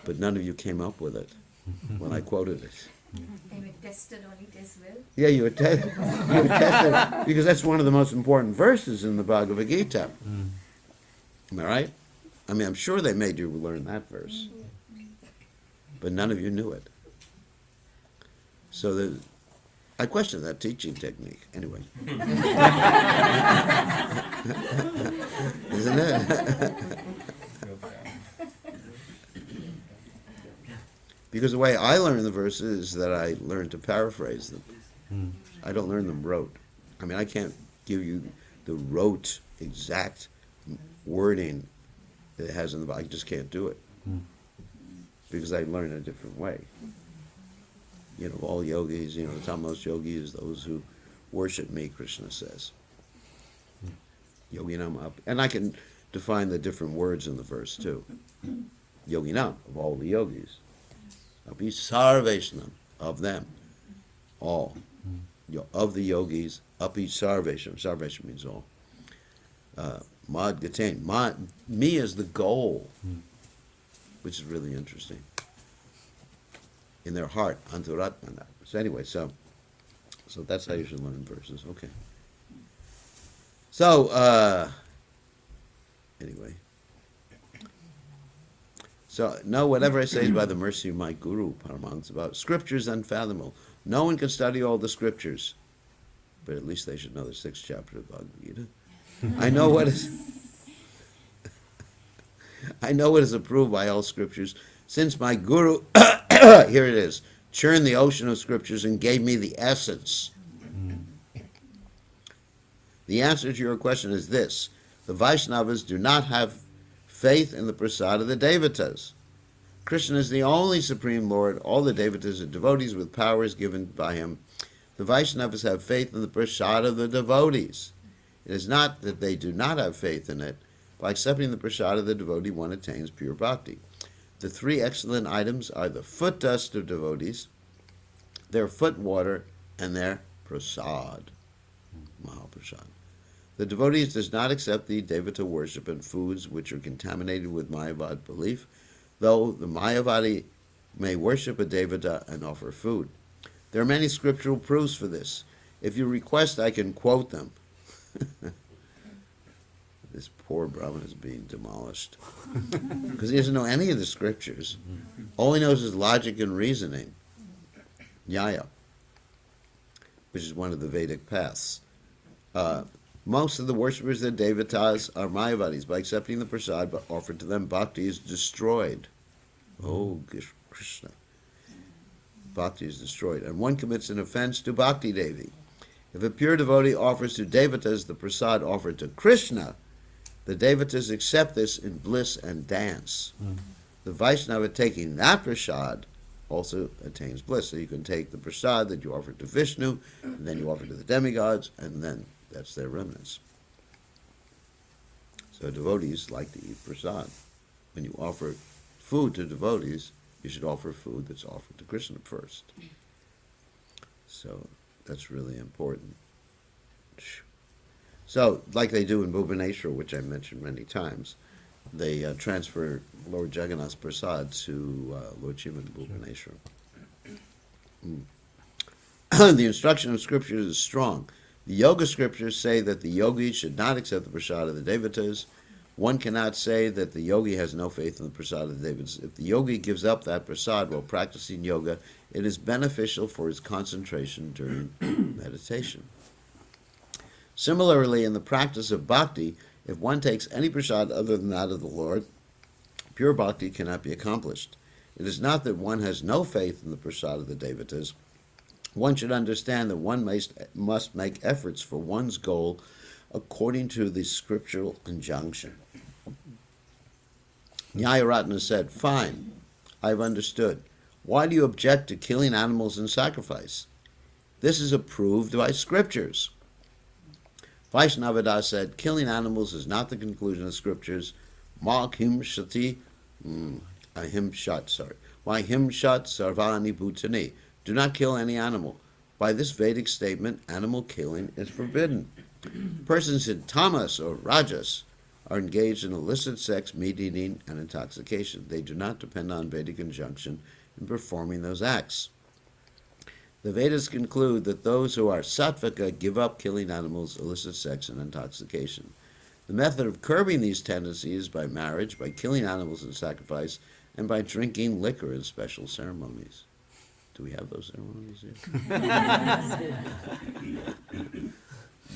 But none of you came up with it when I quoted it. And we tested on it as well. Yeah, you were tested because that's one of the most important verses in the Bhagavad Gita. Am I right? I mean, I'm sure they made you learn that verse. But none of you knew it. So I question that teaching technique, anyway. Isn't it? Because the way I learn the verses is that I learn to paraphrase them. I don't learn them rote. I mean, I can't give you the rote exact wording that it has in the Bible. I just can't do it. Because I learn a different way. All yogis, the topmost yogi is those who worship me, Krishna says. Yoginam up. And I can define the different words in the verse too. Yoginam, of all the yogis. Api sarveshanam, of them. All. Of the yogis, api sarveshanam. Sarveshanam means all. Mad gatain. Me is the goal. Which is really interesting. In their heart, anturatmana. So anyway, so that's how you should learn verses. Okay. So anyway. So no, whatever I say is by the mercy of my guru, Paramahansa. About scriptures unfathomable. No one can study all the scriptures, but at least they should know the 6th chapter of Bhagavad Gita. I know what is approved by all scriptures, since my guru, here it is, churned the ocean of scriptures and gave me the essence. The answer to your question is this: the Vaishnavas do not have faith in the prasad of the Devatas. Krishna is the only Supreme Lord. All the Devatas are devotees with powers given by him. The Vaishnavas have faith in the prasad of the devotees. It is not that they do not have faith in it. By accepting the prasad of the devotee, one attains pure bhakti. The 3 excellent items are the foot dust of devotees, their foot water, and their prasad, Mahaprasad. The devotees does not accept the Devata worship and foods which are contaminated with Mayavad belief, though the Mayavadi may worship a Devata and offer food. There are many scriptural proofs for this. If you request, I can quote them. This poor Brahmin is being demolished because he doesn't know any of the scriptures. All he knows is logic and reasoning, Nyaya, which is one of the Vedic paths. Most of the worshippers of the Devatas are Mayavadis. By accepting the prasad offered to them, bhakti is destroyed. Oh, Krishna. Bhakti is destroyed. And one commits an offense to Bhakti Devi. If a pure devotee offers to Devatas the prasad offered to Krishna, the Devatas accept this in bliss and dance. The Vaishnava taking that prasad also attains bliss. So you can take the prasad that you offered to Vishnu, and then you offer to the demigods, and then that's their remnants. So devotees like to eat prasad. When you offer food to devotees, you should offer food that's offered to Krishna first. So that's really important. So, like they do in Bhubaneswar, which I mentioned many times, they transfer Lord Jagannath's prasad to Lord Shiva in Bhubaneswar. The instruction of scriptures is strong. The yoga scriptures say that the yogi should not accept the prasad of the Devatas. One cannot say that the yogi has no faith in the prasad of the Devatas. If the yogi gives up that prasad while practicing yoga, it is beneficial for his concentration during meditation. Similarly, in the practice of bhakti, if one takes any prasad other than that of the Lord, pure bhakti cannot be accomplished. It is not that one has no faith in the prasad of the Devatas. One should understand that one must make efforts for one's goal according to the scriptural injunction. Nyayaratna said, "Fine, I've understood. Why do you object to killing animals in sacrifice? This is approved by scriptures." Vaishnavadas said, "Killing animals is not the conclusion of scriptures. Ma himshati, ahimshat sarvani bhutani. Do not kill any animal. By this Vedic statement, animal killing is forbidden. Persons in tamas or rajas are engaged in illicit sex, meat eating, and intoxication. They do not depend on Vedic injunction in performing those acts. The Vedas conclude that those who are sattvika give up killing animals, illicit sex, and intoxication. The method of curbing these tendencies is by marriage, by killing animals in sacrifice, and by drinking liquor in special ceremonies." Do we have those ceremonies here?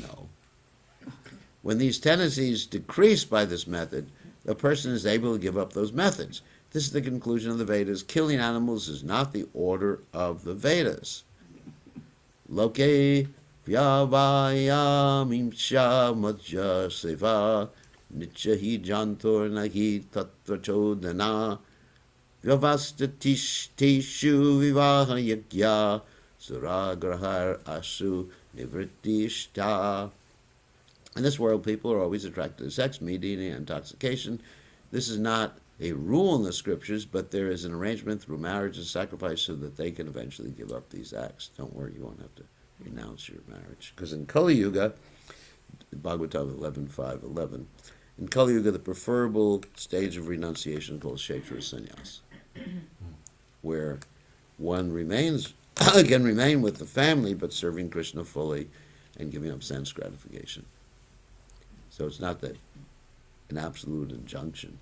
No. When these tendencies decrease by this method, the person is able to give up those methods. This is the conclusion of the Vedas. Killing animals is not the order of the Vedas. Loke vyavayamimsha madhya seva nichahi jantor nahi tatra chodana vyavastatishtishu vivaha yagya suragrahar asu nivrittishta. In this world, people are always attracted to sex, meat eating, and intoxication. This is not a rule in the scriptures, but there is an arrangement through marriage and sacrifice so that they can eventually give up these acts. Don't worry, you won't have to renounce your marriage. Because in Kali Yuga, Bhagavatam 11.5.11, in Kali Yuga, the preferable stage of renunciation is called Kshetra Sannyas, where one can remain with the family, but serving Krishna fully and giving up sense gratification. So it's not that an absolute injunction.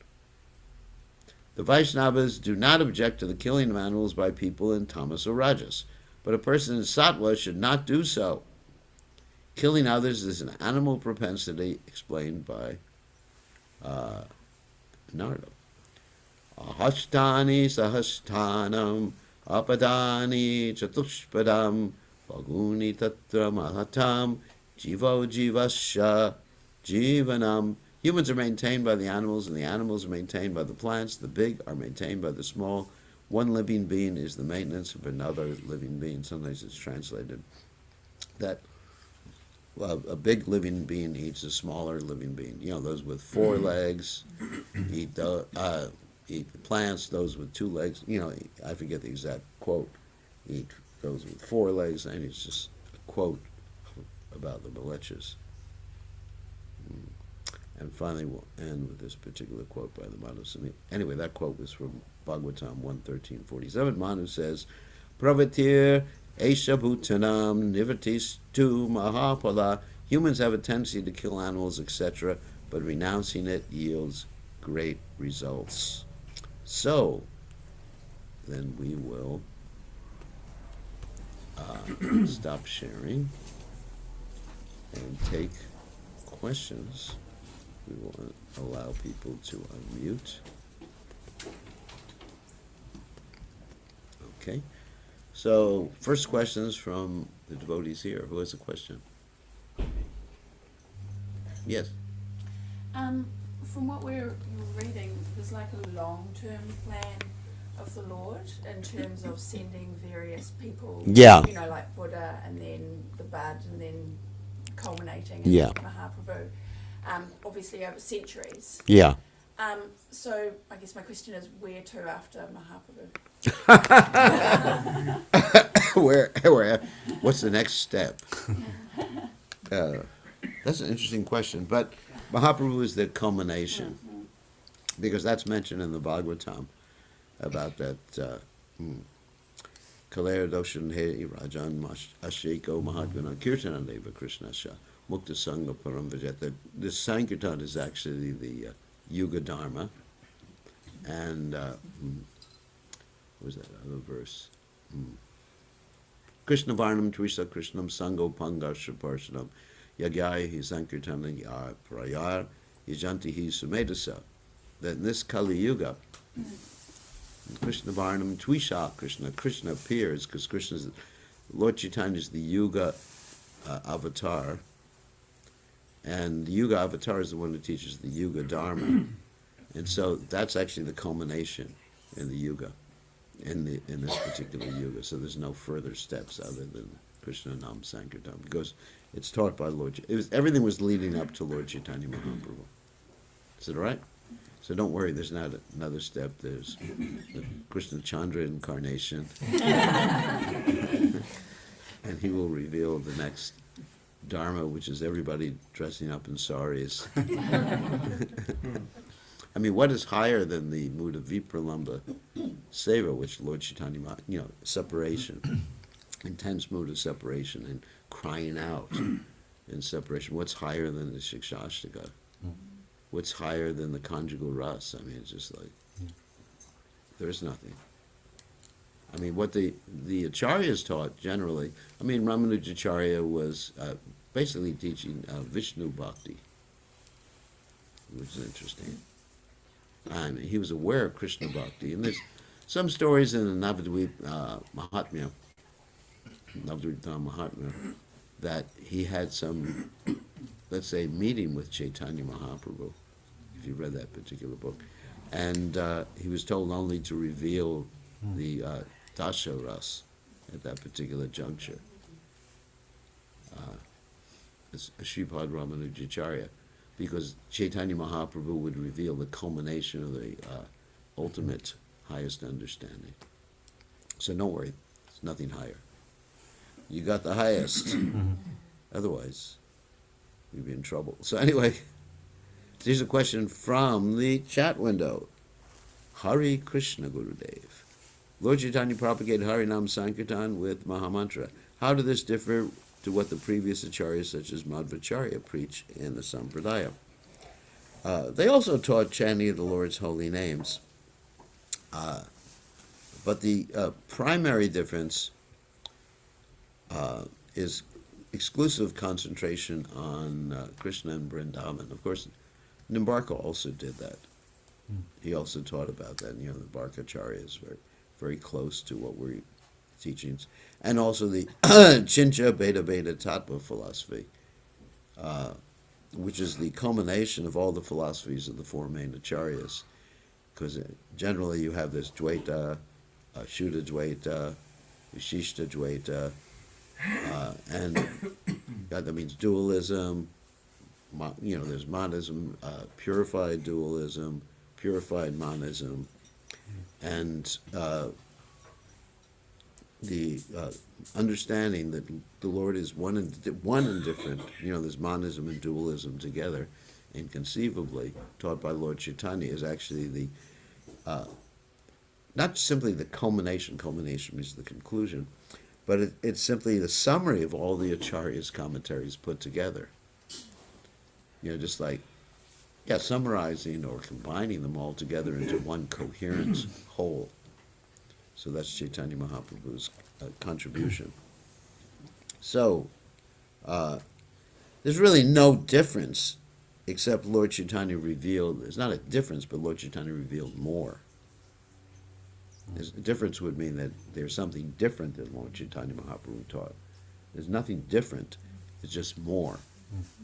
The Vaishnavas do not object to the killing of animals by people in tamas or rajas. but a person in sattva should not do so. Killing others is an animal propensity, explained by Narada. Ahashtani sahashtanam apadani chatushpadam bhaguni tatra mahatam jivo jivasya jivanam. Humans are maintained by the animals, and the animals are maintained by the plants. The big are maintained by the small. One living being is the maintenance of another living being. Sometimes it's translated that a big living being eats a smaller living being. You know, those with 4 legs eat the plants. Those with 2 legs, you know, I forget the exact quote, eat those with 4 legs. And it's just a quote about the militias. And finally, we'll end with this particular quote by the Manu. Anyway, that quote was from Bhagavatam 1:13-47. Manu says, Pravatir Esha Bhutanam Nivatis tu Mahapala. Humans have a tendency to kill animals, etc., but renouncing it yields great results. So, then we will stop sharing and take questions. We will allow people to unmute. Okay. So, first questions from the devotees here. Who has a question? Yes. From what we're reading, there's like a long-term plan of the Lord in terms of sending various people. Yeah. You know, like Buddha, and then the Bud, and then culminating Yeah. in Mahaprabhu. Obviously over centuries. Yeah. So I guess my question is, where to after Mahaprabhu? where? What's the next step? That's an interesting question. But Mahaprabhu is the culmination, because that's mentioned in the Bhagavatam about that. Kalera doshan he rajan ashiko mahadguna kirtana deva krishnasya mukta sangha param vajeta. This Sankirtan is actually the Yuga Dharma. And what was that other verse? Krishna Varnam Tvisa Krishnam Sango Pangarsha Parshanam Yagyai hi Sankirtana ya Prayar Yajanti hi Sumedasa. That in this Kali Yuga, Krishna Varnam Tvisha Krishna appears, because Krishna's, Lord Chaitanya is the Yuga avatar, and the Yuga avatar is the one who teaches the Yuga Dharma. And so that's actually the culmination in the Yuga, in this particular Yuga. So there's no further steps other than Krishna Nam Sankirtan, because it's taught by Lord. Everything was leading up to Lord Chaitanya Mahaprabhu. Is that right? So don't worry, there's not another step. There's the Krishna Chandra incarnation, and he will reveal the next Dharma, which is everybody dressing up in saris. I mean, what is higher than the mood of Vipralamba Seva, which Lord Chaitanya, separation, intense mood of separation and crying out in separation. What's higher than the Shikshashtaka? What's higher than the conjugal rasa? I mean, it's just like, there's nothing. I mean, what the Acharyas taught generally, I mean, Ramanujacharya was basically teaching Vishnu Bhakti, which is interesting. I mean, he was aware of Krishna Bhakti. And there's some stories in the Navadvip Mahatmya, that he had some, let's say, meeting with Chaitanya Mahaprabhu, if you read that particular book. And he was told only to reveal the Dasha Ras at that particular juncture. Sripad Ramanujacharya, because Chaitanya Mahaprabhu would reveal the culmination of the ultimate highest understanding. So don't worry, it's nothing higher. You got the highest. Otherwise, you'd be in trouble. So anyway, here's a question from the chat window. Hari Krishna Gurudev. Lord Chaitanya propagated Harinam Sankirtan with Mahamantra. How did this differ to what the previous acharyas such as Madhvacharya preach in the Sampradaya? They also taught chanting of the Lord's holy names. But the primary difference is exclusive concentration on Krishna and Vrindavan. Of course, Nimbarka also did that. He also taught about that. The Barkacharyas were very close to what we're teachings. And also the Chincha Beta Beta Tattva philosophy, which is the culmination of all the philosophies of the four main acharyas. Because generally you have this Dvaita, Shuddha Dvaita, Vishishta Dvaita, and that means dualism. There's monism, purified dualism, purified monism, and the understanding that the Lord is one and different. There's monism and dualism together, inconceivably, taught by Lord Chaitanya, is actually the not simply the culmination. Culmination means the conclusion, but it's simply the summary of all the acharyas' commentaries put together. Just like, summarizing or combining them all together into one coherent whole. So that's Chaitanya Mahaprabhu's contribution. So, there's really no difference, except Lord Chaitanya revealed, there's not a difference, but Lord Chaitanya revealed more. A difference would mean that there's something different than Lord Chaitanya Mahaprabhu taught. There's nothing different, it's just more.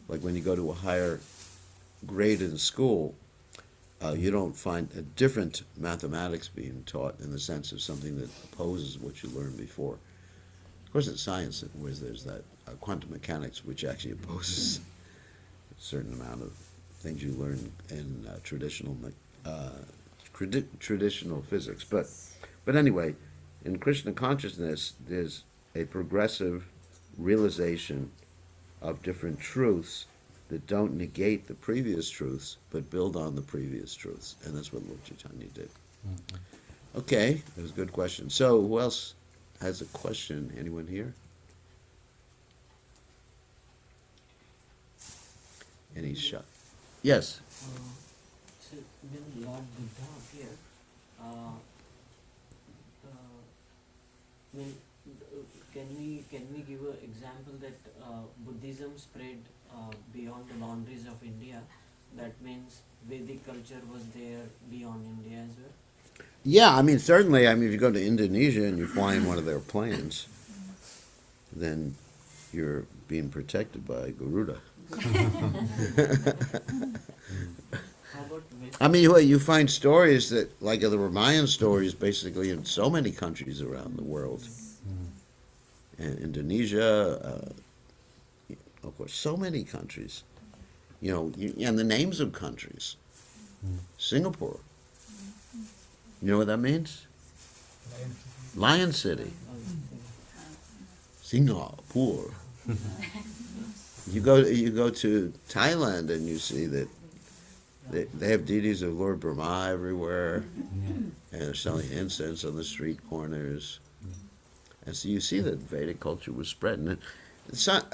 Like when you go to a higher grade in school, you don't find a different mathematics being taught in the sense of something that opposes what you learned before. Of course, in science, there's that quantum mechanics, which actually opposes a certain amount of things you learn in traditional physics. But anyway, in Krishna consciousness, there's a progressive realization of different truths that don't negate the previous truths, but build on the previous truths. And that's what Lord Chaitanya did. Okay, that was a good question. So, who else has a question? Anyone here? Any shot? Yes. So when Lord Buddha appeared, can we give an example that Buddhism spread beyond the boundaries of India? That means Vedic culture was there beyond India as well? Yeah, certainly, if you go to Indonesia and you fly in one of their planes, then you're being protected by Garuda. How about You find stories that, like the Ramayan stories, basically in so many countries around the world. And Indonesia, of course, so many countries. And the names of countries. Singapore. You know what that means? Lion City. Singapore. You go to Thailand and you see that they have deities of Lord Brahma everywhere, and they're selling incense on the street corners. And so you see that Vedic culture was spread. And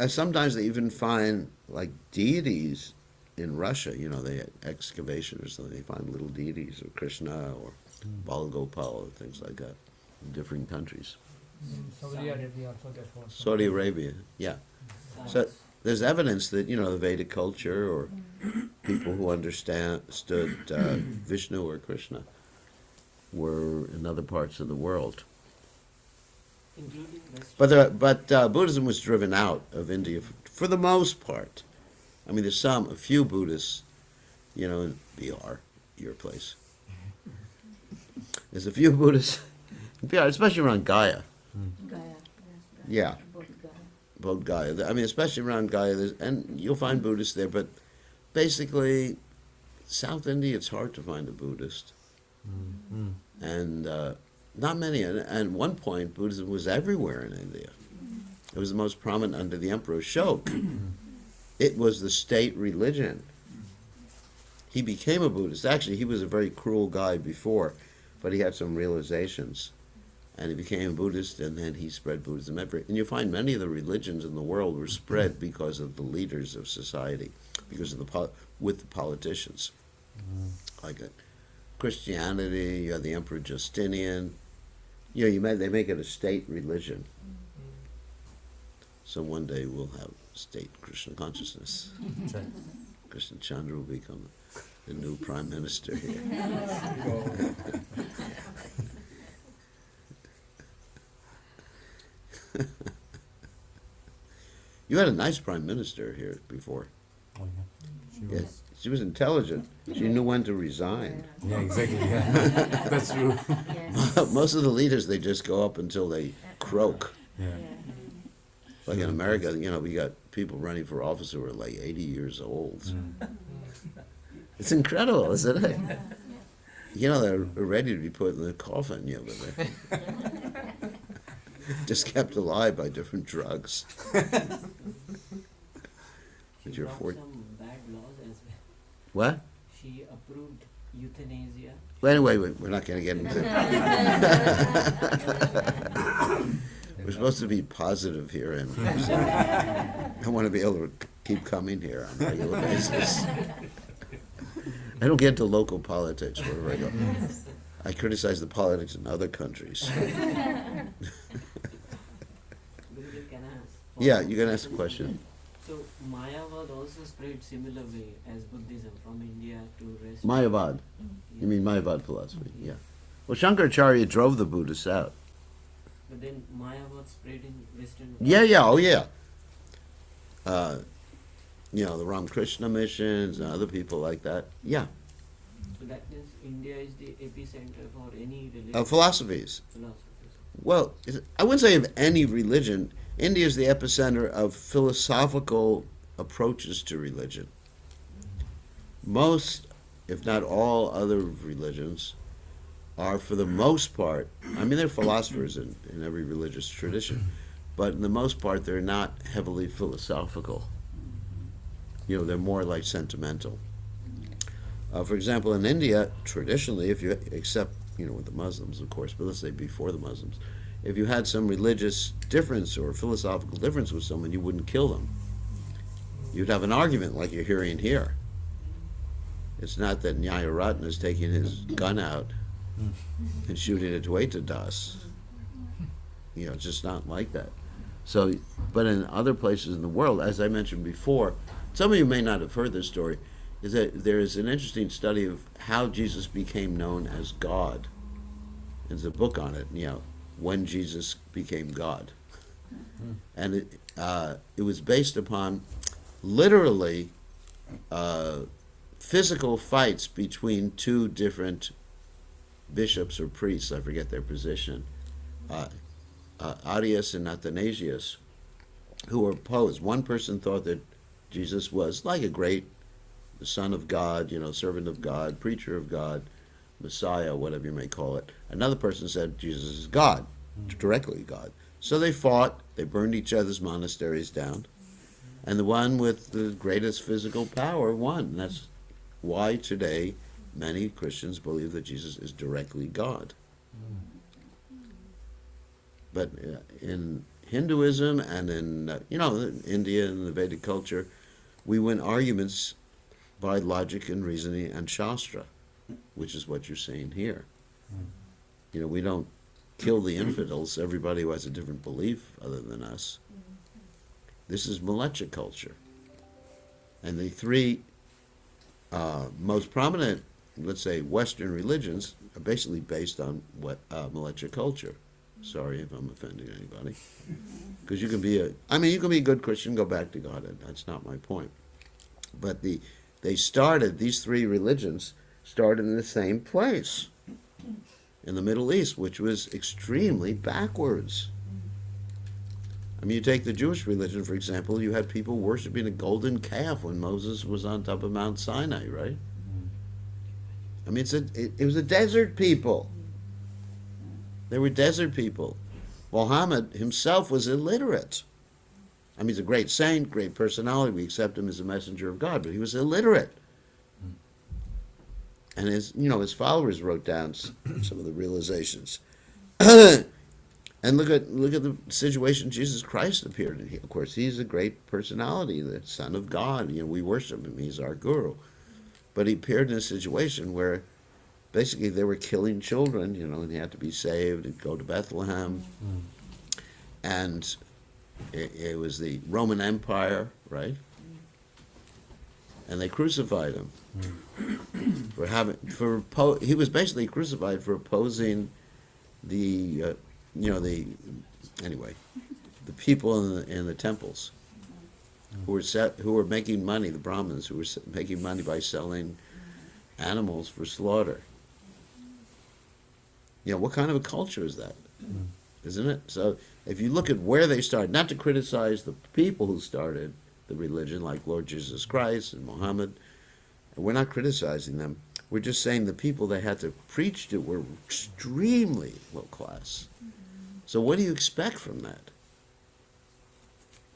sometimes they even find like deities in Russia. They had excavation or something. They find little deities of Krishna or Balagopal or things like that in different countries. Saudi Arabia also that's what. Saudi Arabia, yeah. So there's evidence that the Vedic culture or people who understood Vishnu or Krishna were in other parts of the world. including West? But Buddhism was driven out of India for the most part. There's a few Buddhists, in Bihar, your place. There's a few Buddhists in Bihar, especially around Gaya. Gaya. Yeah. Bodh Gaya. Bodh Gaya. Especially around Gaya, and you'll find Buddhists there, but basically, South India, it's hard to find a Buddhist. And not many. And at one point, Buddhism was everywhere in India. It was the most prominent under the Emperor Ashoka. It was the state religion. He became a Buddhist. Actually, he was a very cruel guy before, but he had some realizations. And he became a Buddhist, and then he spread Buddhism everywhere. And you find many of the religions in the world were spread because of the leaders of society, because of with the politicians. Like Christianity, you have the Emperor Justinian. They make it a state religion. So one day we'll have state Krishna consciousness. Right. Krishna Chandra will become the new prime minister here. You had a nice prime minister here before. Oh, yeah. She Yes, was. she was intelligent. She knew when to resign. Yeah, exactly. Yeah. That's true. Yes. Most of the leaders, they just go up until they croak. Yeah. Like in America, we got people running for office who are like 80 years old. Mm. It's incredible, isn't it? They're ready to be put in the coffin, but they're just kept alive by different drugs. She But you're brought 40. some bad laws as well. What? She approved euthanasia. Well, anyway, we're not going to get into it. We're supposed to be positive here, and I want to be able to keep coming here on a regular basis. I don't get into local politics wherever I go. I criticize the politics in other countries. Guruji, can I ask? Yeah, you can ask a question. So Mayavad also spread similar way as Buddhism from India to rest. Mayavad. You mean Mayavad philosophy? Yeah. Well, Shankaracharya drove the Buddhists out. But then Mayavad spread in Western world. Yeah, oh yeah. The Ramakrishna missions and other people like that. Yeah. So that means India is the epicenter for any religion. Philosophies. Philosophies. Well, I wouldn't say of any religion. India is the epicenter of philosophical approaches to religion. Most, if not all, other religions are, for the most part, there are philosophers in every religious tradition, but in the most part, they're not heavily philosophical. They're more like sentimental. For example, in India, traditionally, if you accept, with the Muslims, of course, but let's say before the Muslims, if you had some religious difference or philosophical difference with someone, you wouldn't kill them. You'd have an argument like you're hearing here. It's not that Nyayaratna is taking his gun out and shooting it to Das. It's just not like that. So, but in other places in the world, as I mentioned before, some of you may not have heard this story, is that there is an interesting study of how Jesus became known as God. There's a book on it, when Jesus became God. And it was based upon literally physical fights between two different bishops or priests, I forget their position, Arius and Athanasius, who were opposed. One person thought that Jesus was like a great Son of God, servant of God, preacher of God, Messiah, whatever you may call it. Another person said Jesus is God, directly God. So they fought, they burned each other's monasteries down, and the one with the greatest physical power won. And that's why today many Christians believe that Jesus is directly God. But in Hinduism and in India and the Vedic culture, we win arguments by logic and reasoning and Shastra, which is what you're seeing here. We don't kill the infidels, everybody who has a different belief other than us. This is militia culture. And the three most prominent, let's say, Western religions are basically based on what militia culture. Sorry if I'm offending anybody. Because you can be a good Christian, go back to God. That's not my point. But these three religions started in the same place, in the Middle East, which was extremely backwards. You take the Jewish religion, for example, you had people worshiping a golden calf when Moses was on top of Mount Sinai, right? It was a desert people. They were desert people. Muhammad himself was illiterate. He's a great saint, great personality. We accept him as a messenger of God, but he was illiterate. And his followers wrote down some of the realizations. And look at the situation Jesus Christ appeared in. Of course, he's a great personality, the Son of God. We worship him. He's our guru. But he appeared in a situation where basically they were killing children, and he had to be saved and go to Bethlehem. And it was the Roman Empire, right? And they crucified him he was basically crucified for opposing the people in the temples who were making money, the Brahmins who were making money by selling animals for slaughter. What kind of a culture is that? Isn't it? So if you look at where they started, not to criticize the people who started the religion, like Lord Jesus Christ and Muhammad, and we're not criticizing them. We're just saying the people they had to preach to were extremely low class. So what do you expect from that?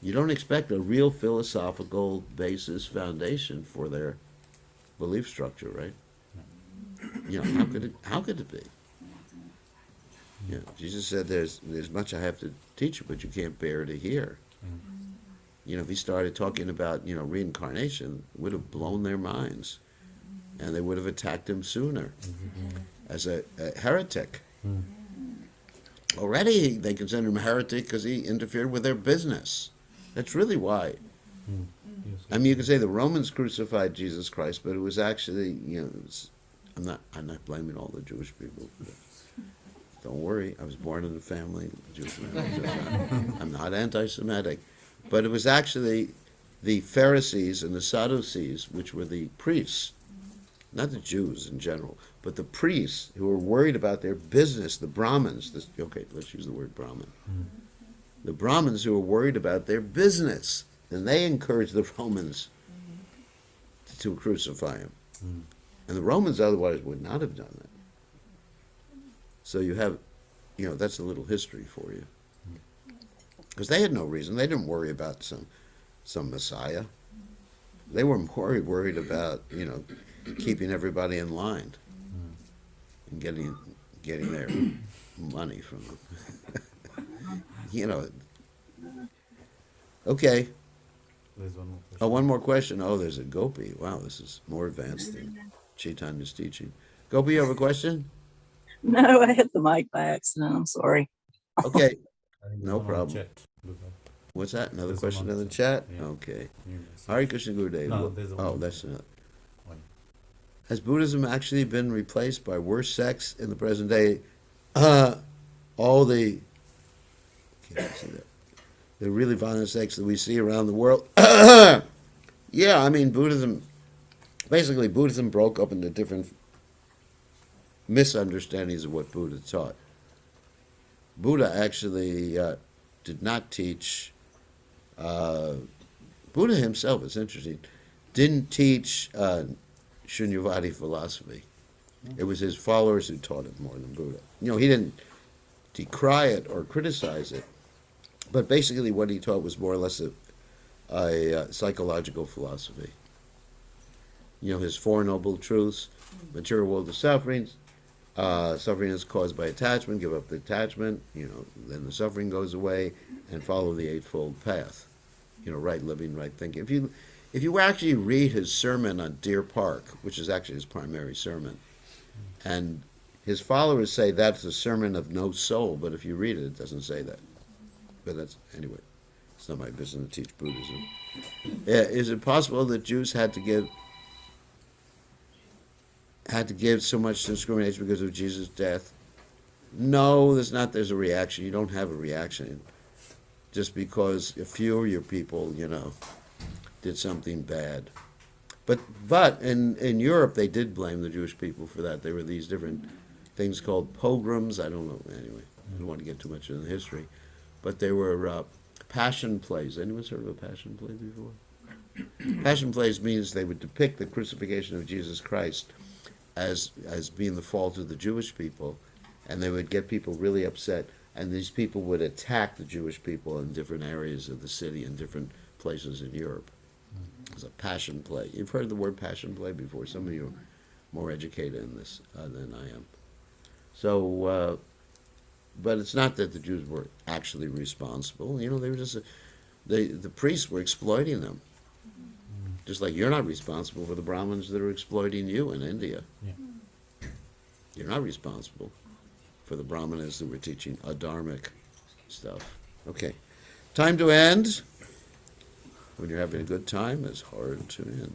You don't expect a real philosophical basis, foundation for their belief structure, right? How could it be? Jesus said there's much I have to teach you, but you can't bear to hear. If he started talking about, reincarnation, it would have blown their minds. And they would have attacked him sooner as a heretic. Already they consider him a heretic because he interfered with their business. That's really why. I mean, you could say the Romans crucified Jesus Christ, but it was actually, I'm not blaming all the Jewish people for that. Don't worry, I was born in a family of Jewish men. I'm not anti-Semitic. But it was actually the Pharisees and the Sadducees, which were the priests, not the Jews in general, but the priests who were worried about their business, the Brahmins. Let's use the word Brahmin. The Brahmins who were worried about their business, and they encouraged the Romans to crucify him. And the Romans otherwise would not have done that. So you have, that's a little history for you. Because they had no reason. They didn't worry about some Messiah. They were more worried about, keeping everybody in line and getting their money from them. Okay. There's one more question. Oh, one more question. Oh, there's a Gopi. Wow, this is more advanced than Chaitanya's teaching. Gopi, you have a question? No, I hit the mic by accident. I'm sorry. Okay. I think No there's one on problem. chat. Look up. What's that? Another There's question one in on the chat? Yeah. Okay. You can see. Hare Krishna Gurudev. No, there's one. That's another. One. Has Buddhism actually been replaced by worse sects in the present day? All the really violent sects that we see around the world. Yeah, I mean, Buddhism broke up into different misunderstandings of what Buddha taught. Buddha actually did not teach, Buddha himself, it's interesting, didn't teach Shunyavadi philosophy. It was his followers who taught it more than Buddha. He didn't decry it or criticize it, but basically what he taught was more or less a psychological philosophy. His Four Noble Truths, material world of sufferings, suffering is caused by attachment, give up the attachment, then the suffering goes away, and follow the Eightfold Path. Right living, right thinking. If you actually read his sermon on Deer Park, which is actually his primary sermon, and his followers say that's a sermon of no soul, but if you read it, it doesn't say that. But anyway, it's not my business to teach Buddhism. Is it possible that Jews had to give so much discrimination because of Jesus' death? No, there's not. There's a reaction. You don't have a reaction just because a few of your people, did something bad. But in Europe, they did blame the Jewish people for that. There were these different things called pogroms. I don't know. Anyway, I don't want to get too much into the history. But there were passion plays. Anyone heard of a passion play before? Passion plays means they would depict the crucifixion of Jesus Christ as being the fault of the Jewish people, and they would get people really upset, and these people would attack the Jewish people in different areas of the city and different places in Europe. It was a passion play. You've heard the word passion play before. Some of you are more educated in this than I am. So, but it's not that the Jews were actually responsible. They were just the priests were exploiting them. Just like you're not responsible for the Brahmins that are exploiting you in India. Yeah. You're not responsible for the Brahmanas that were teaching adharmic stuff. Okay. Time to end. When you're having a good time, it's hard to end.